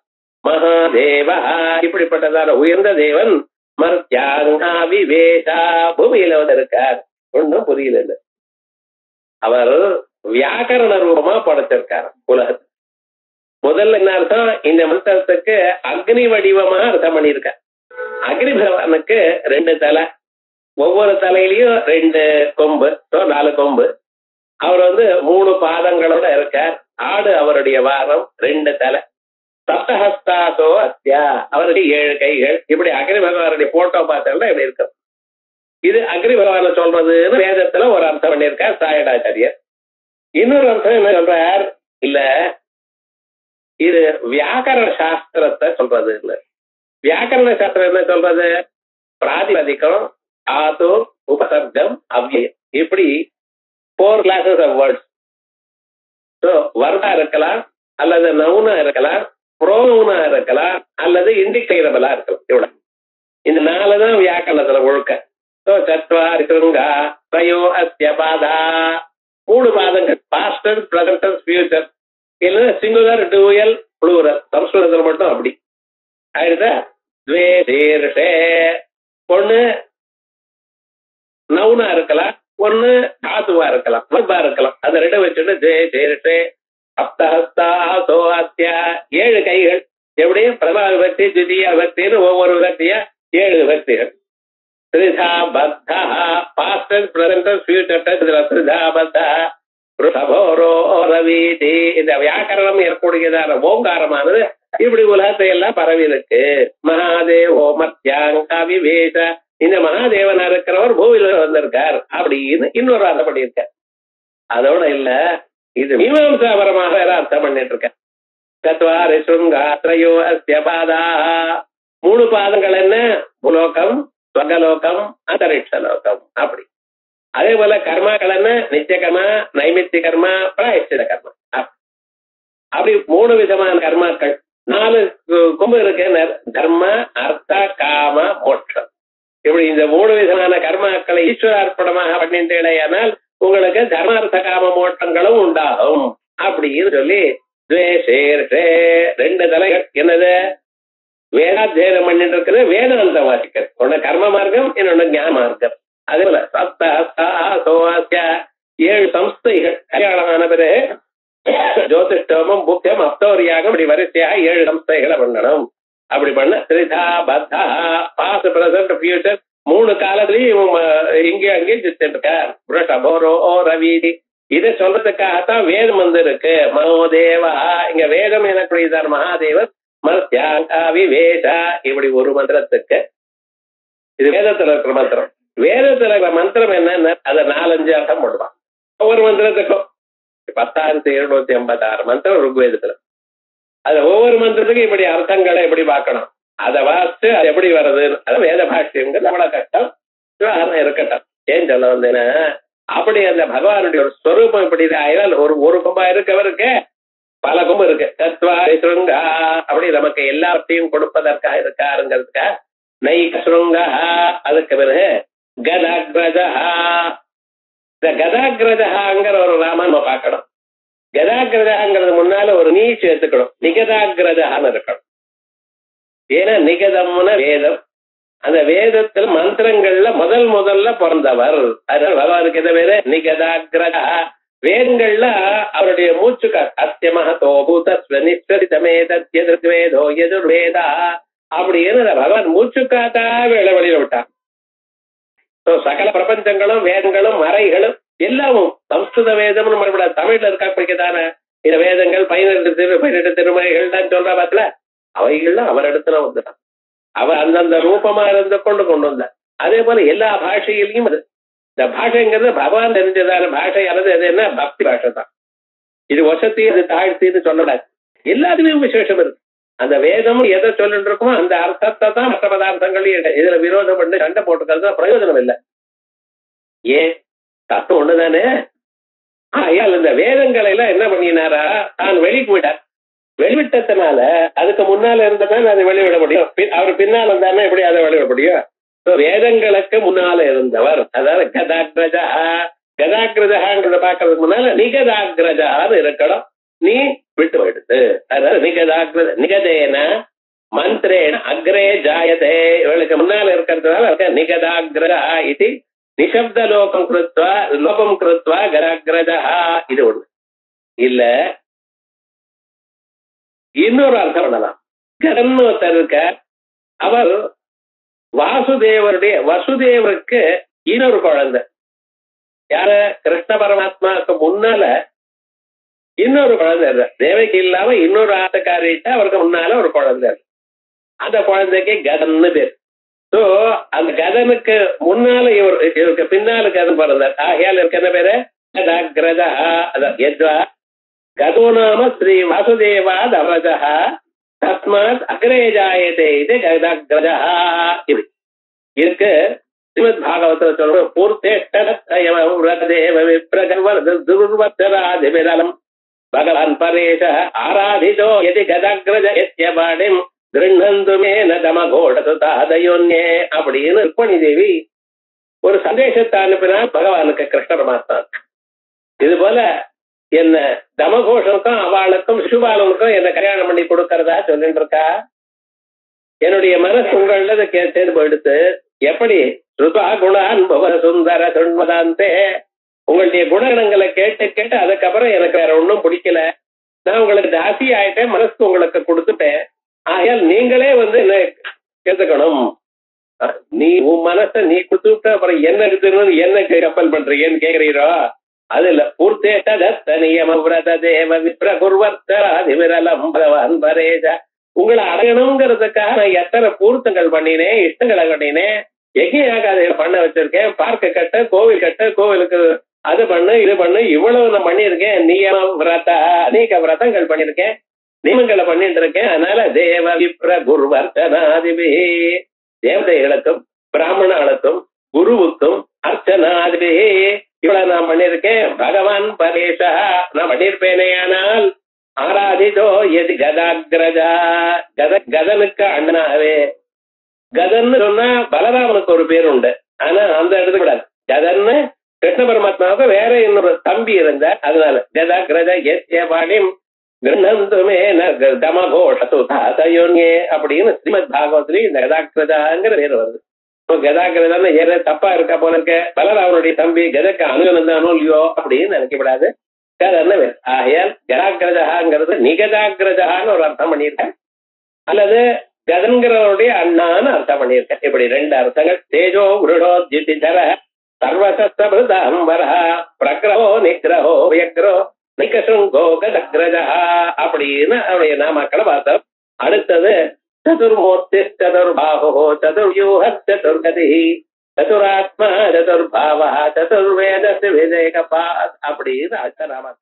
மகாதேவா இப்படிப்பட்டதான உயர்ந்த தேவன். மர்த்தியாங்கா விவேசா பூமியில வந்து இருக்கார். ஒன்றும் புரியல. அவர் வியாக்கரண ரூபமா படைச்சிருக்காரு உலகத்தை. முதல்ல என்ன அர்த்தம், இந்த மந்திரத்துக்கு அக்னி வடிவமா அர்த்தம் பண்ணியிருக்க. அக்னி பகவானுக்கு 2 தலை, ஒவ்வொரு தலையிலையும் 2 கொம்பு, 4 கொம்பு. அவர் 3 பாதங்களோட இருக்கார். ஆடு அவருடைய வாரம், 2 தலை. சப்தஹஸ்தாசோ அத்யா அவருடைய 7 கைகள். இப்படி அக்னி பகவானுடைய போட்டோ பார்த்தா இப்படி இருக்கும். இது அக்னி பகவான சொல்றதுன்னு வேதத்துல ஒரு அர்த்தம் பண்ணியிருக்கார் சாயடாச்சாரியர். இன்னொரு அர்த்தம் என்ன சொல்றார், இல்ல இது வியாக்கரண சாஸ்திரத்தை சொல்றது. இல்ல வியாக்கரண சாஸ்திரம் என்ன சொல்றது, பிராதிபதிக்கம், ஆதோ, உபசர்க்கம், அவ்யயம், இப்படி 4 கிளாஸஸ் ஆஃப் வேர்ட்ஸ். வர்டா இருக்கலாம், அல்லது நவுனா இருக்கலாம், ப்ரோனவுனா இருக்கலாம், அல்லது இண்டிகேட்டபிளா இருக்கலாம். இவ்வளவு இந்த 4 தான் வியாக்கரணத்துல ஒழுக்க. சத்வாரி சுருங்கா த்ரயோ அஸ்ய பாதா, 3 பாதங்கள், past tense, present tense, future. இல்லைன்னா சிங்குலர், டூயல், ப்ளூரல். சம்ஸ்கிருதத்துல மட்டும் அப்படி ஆயிடுதா. துவே தீர்ஷே, ஒண்ணு நவுனா இருக்கலாம், ஒண்ணு தாத்துவா இருக்கலாம், வர்பா இருக்கலாம். அதை 2 வச்சுட்டு துவே தீர்ஷே சப்தஹஸ்தா சோ அத்யா 7 கைகள். எப்படியும் பிரதம விபக்தி திவிதீய விபக்தின்னு ஒவ்வொரு விபக்தியா 7 விபக்திகள். திரிதா பத்தா past tense present tense future tense இதுல திரிதா பத்தா ருஷபோரோ ரவீதி இந்த வியாக்கரணம் ஏற்படுகிறதான ஓங்காரமானது இப்படி உலகத்தை எல்லாம் பரவி இருக்கு. மகாதேவோ மத்தியாங்க விவேச இந்த மகாதேவனா இருக்கிறவர் பூவில வந்திருக்கார் அப்படின்னு இன்னொரு அர்த்தம் பண்ணியிருக்கார். அதோட இல்ல இது மீமாம்சாபரமாக வேற அர்த்தம் பண்ணிட்டு இருக்க. சத்வாரி சுங்காத்ரயோ அஸ்ய பாதா 3 பாதங்கள் என்ன? புலோகம், ஸ்வர்கலோகம், அந்தரிக்ஷ லோகம். அப்படி அதே போல கர்மாக்கள் என்ன? நித்திய கர்மா, நைமித்திய கர்மா, பிராயஷ்சித கர்மா. அப்படி 3 விதமான கர்மாக்கள். 4 கொம்பு இருக்கு. தர்ம, அர்த்த, காம, மோட்சம். இப்படி இந்த 3 விதமான கர்மாக்களை ஈஸ்வரார்ப்பணமாக பண்ணிட்டேனால் உங்களுக்கு தர்மார்த்த காம மோட்சங்களும் உண்டாகும் அப்படின்னு சொல்லி 2 தலைகள். என்னது? வேதாத்தியனம் பண்ணிட்டு இருக்கிறது, வேதாந்த வாசிக்கிறது. ஒன்னு கர்ம மார்க்கம், இன்னொன்னு ஞான மார்க்கம். அதே போல 7 சம்ஸ்தைகள். கல்யாணமான பிறகு ஜோதிஷ்டோமம், புத்தியம், அப்தோரியாகம் இப்படி வரிசையாக 7 சம்ஸ்தைகளை பண்ணணும். அப்படி பண்ண திரிதா பத்தா பாஸ்ட் பிரசன்ட் ஃபியூச்சர் 3 காலத்திலையும் இங்கே அங்கேயும் சித்திருக்கார். புரஷபோரோ ரவீதி இதை சொல்றதுக்காகத்தான் வேதம் வந்து இருக்கு. மனோதேவா இங்க வேதம் எனக்குரியதார் மகாதேவர். மர்த்தியாங்கா விவேசா இப்படி ஒரு மந்திரத்துக்கு இது வேதத்துல இருக்கிற மந்திரம். வேதத்துல இருக்கிற மந்திரம் என்னன்னு அதை 4-5 அர்த்தம் போடுவான். ஒவ்வொரு மந்திரத்துக்கும் 10,786 மந்திரம் ருக்வேதத்துல. அது ஒவ்வொரு மந்திரத்துக்கும் இப்படி அர்த்தங்களை எப்படி பார்க்கணும், அதை வாசித்து அது எப்படி வருது. அது வேத பாஷ்யங்கள் அவ்வளவு கஷ்டம். இருக்கட்டும். ஏன் சொல்ல வந்தேன்னா அப்படி அந்த பகவானுடைய ஒரு ஸ்வரூபம் இப்படி ஆயினால் ஒரு கொம்பா இருக்கவருக்கு பல கொம்பு இருக்கு. தத்வாரி சுருங்கா அப்படி நமக்கு எல்லாத்தையும் கொடுப்பதற்காக இருக்காருங்கிறதுக்கா நைக சுருங்கா. அதுக்கு பிறகு கதாகிரஜா. இந்த கதாகிரஜாங்கிற ஒரு நாம நம்ம பார்க்கணும். கதாகிரஜாங்கிறது முன்னால ஒரு நீ சேர்த்துக்கணும். நிகதாகிரஜான்னு இருக்கணும். ஏன்னா நிகதம்னு வேதம். அந்த வேதத்துல மந்திரங்கள்ல முதல்ல பிறந்தவர். அதனால பகவானுக்கு எந்த பேரு? நிகதாகிரஜா. வேதங்கள்ல அவருடைய மூச்சுக்கா அத்தியமஹதோ பூதஸ்வனிஸ்வரிதமே தத்யதுர்வேதோ யதுர்வேதா அப்படின்னு பகவான் மூச்சுக்காத்தா வெளியில விட்டான். சகல பிரபஞ்சங்களும் வேதங்களும் மறைகளும் எல்லாமும் சம்ஸ்கிருத வேதம் தமிழ்ல இருக்கக்கூடியதான இந்த வேதங்கள் 18 திருமறைகள் தான் சொல்ற பாத்துல அவைகள்லாம் அவர் இடத்துல வந்துட்டான். அவர் அந்தந்த ரூபமா இருந்து கொண்டு வந்தார். அதே போல எல்லா பாஷையிலையும் இந்த பாஷைங்கிறது பகவான் தெரிஞ்சதான பாஷை அல்லது அது என்ன பக்தி பாஷை தான். இது வசதி, அது தாழ்த்தின்னு சொல்லக்கூடாது. எல்லாத்துலயும் விசேஷம் இருக்கு. அந்த வேதம் எதை சொல்லிட்டு இருக்குமோ அந்த அர்த்தத்தை தான் மற்ற பதார்த்தங்களையும் இதுல விரோதம் பண்ணி சண்டை போட்டுக்கிறது பிரயோஜனம் இல்லை. ஏன்? தத்துவம் ஒண்ணுதானே. ஐயால் இந்த வேதங்களை எல்லாம் என்ன பண்ணினாரா, தான் வெளிக்கு விட்டார். வெளிவிட்டதுனால அதுக்கு முன்னால இருந்ததான் அதை வெளிவிட முடியும். அவர் பின்னால் வந்தாருன்னா எப்படி அதை வெளிவிட முடியும்? வேதங்களுக்கு முன்னால இருந்தவர். அதாவது கதாகிரஜா. கதாகிரஜாங்கிறத பாக்குறதுக்கு முன்னால நிகதாகிரஜான்னு இருக்கணும். நீ விட்டு போயிடுது. அதாவது நிகதாகிரஜ நிகதேன மந்திரேன அக்ரே ஜாயதே. இவளுக்கு முன்னால இருக்கிறதுனால நிகதாகிரஜா இது நிசப்த லோகம் கிருத்வா லோகம் கிருத்வா கதாகிரஜா. இது ஒண்ணு இல்ல. இன்னொரு அர்த்தம் பண்ணலாம். கடன் ஒருத்தர் இருக்க, அவர் வசுதேவருக்கு இன்னொரு குழந்தை. யார? கிருஷ்ண பரமாத்மாவுக்கு முன்னால இன்னொரு குழந்தை. தேவைக்கு இல்லாம இன்னொரு ஆட்டக்காரிட்ட அவருக்கு முன்னால ஒரு குழந்தை. அந்த குழந்தைக்கு கதன்னு பேர். சோ அந்த கதனுக்கு முன்னால இவருக்கு பின்னால கதன் பிறந்தார். ஆகையால் இருக்கு என்ன பேரு? கதாகிரஜா. எத்வா கதோ நாம ஸ்ரீ வாசுதேவா தவஜா தஸ்மாத் அக்ரே ஜாயதே இது கதாகிரஜா. இது இருக்கு. ஸ்ரீமத் பாகவத சொல்ற பூர்த்தேஷ்டேவ பகவான் பரேஷ ஆராதிதோ எதி கதாகிரஜ எத்யபாடிம் கிருண்ணந்து மேன தமகோடதாதயோன்யே அப்படின்னு ருக்மணி தேவி ஒரு சந்தேசத்தை அனுப்பினார் பகவானுக்கு, கிருஷ்ண பரமாத்மா. இது போல என்ன தமகோஷனுக்கும் அவளுக்கும் சிசுபாலனுக்கும் என்ன கல்யாணம் பண்ணி கொடுக்கறதா சொல்லிட்டு இருக்கா. என்னுடைய மனசு உங்களது சேர்ந்து போயிடுத்து. எப்படி? ஸ்ருதா குணான் பவ சுந்தர சுண்மதாந்தே. உங்களுடைய குணங்களை கேட்டு அதுக்கப்புறம் எனக்கு வேற ஒன்றும் பிடிக்கல. நான் உங்களுக்கு தாசி ஆயிட்டேன், மனசு உங்களுக்கு கொடுத்துட்டேன். ஆகையால் நீங்களே என்ன கேட்டுக்கணும். நீ உன் மனச நீ குடுத்துட்ட அப்புறம் என்ன எடுத்துன்னு என்ன கப்பல் பண்றீங்கன்னு கேக்குறீரோ அது இல்ல. பூர்த்தேஷ நியம விரத தேவ விப்ரகுர்வர்த்தராதி விரலம் பகவான் பரேஜா. உங்களை அடையணுங்கிறதுக்காக நான் எத்தனை பூர்த்தங்கள் பண்ணினேன், இஷ்டங்களை பண்ணினேன், எங்கேயாக அதை பண்ண வச்சிருக்கேன். பார்க்க கட்ட, கோவில் கட்ட, கோவிலுக்கு அது பண்ணு இது பண்ணு இவ்வளவு நான் பண்ணியிருக்கேன். நியமம் விரத அநேக விரதங்கள் பண்ணிருக்கேன், நியமங்களை பண்ணிட்டு இருக்கேன். அதனால தேவ விப்ர குர்வர்த்தனாதிபி தேவதைகளுக்கும் பிராமணர்களுக்கும் குருவுக்கும் அர்ச்சனாதிபி இவ்வளவு நான் பண்ணிருக்கேன். பகவான் பரேஷா நான் பண்ணிருப்பேனே. ஆனால் ஆராதிதோ எது கதாகிரஜா கதனுக்கு அண்ணனாவே. கதன்னு சொன்னா பலராமனுக்கு ஒரு பேர் உண்டு, ஆனா அந்த இடத்துக்கு கூடாது. கதன்னு கிருஷ்ண பரமாத்மாவுக்கு வேற இன்னொரு தம்பி இருந்த, அதனால கதாகிரஜ எஸ்யபாணிம் கிருணந்துமே தமகோஷே அப்படின்னு ஸ்ரீமத் பாகவத்திலேயும் இந்த கதாகிரஜாங்கிற பேர் வருது. கதாகிரதான்னு ஏற தப்பா இருக்கா போல இருக்க, பலராமனுடைய தம்பி கதக்கு அனுகனந்தானோ இல்லையோ அப்படின்னு நினைக்கப்படாது. கதன்னு பேர். ஆகையால் கதாகிரஜாங்கிறது நிகதாகிரஜான்னு ஒரு அர்த்தம் பண்ணியிருக்கேன், அல்லது கதன்கிறவருடைய அண்ணான்னு அர்த்தம் பண்ணியிருக்கேன். இப்படி ரெண்டு அர்த்தங்கள். தேஜோ விருடோ ஜிதிதர சர்வசஸ்தம்பர பிரக்ரஹோ நிகிரஹோ வியக்ரோ நிகசுங்கோ கதக்ரஜா அப்படின்னு அவருடைய நாமக்களை பார்த்தோம். அடுத்தது சதுர்மூர்த்தி சதுர்பாஹோ சதுர்யூஹ சதுர்கதி சதுராத்மா சதுர்பாவ சதுர்வேத விவேகபாத் அப்படின்னு அடுத்த நாமக்கள்.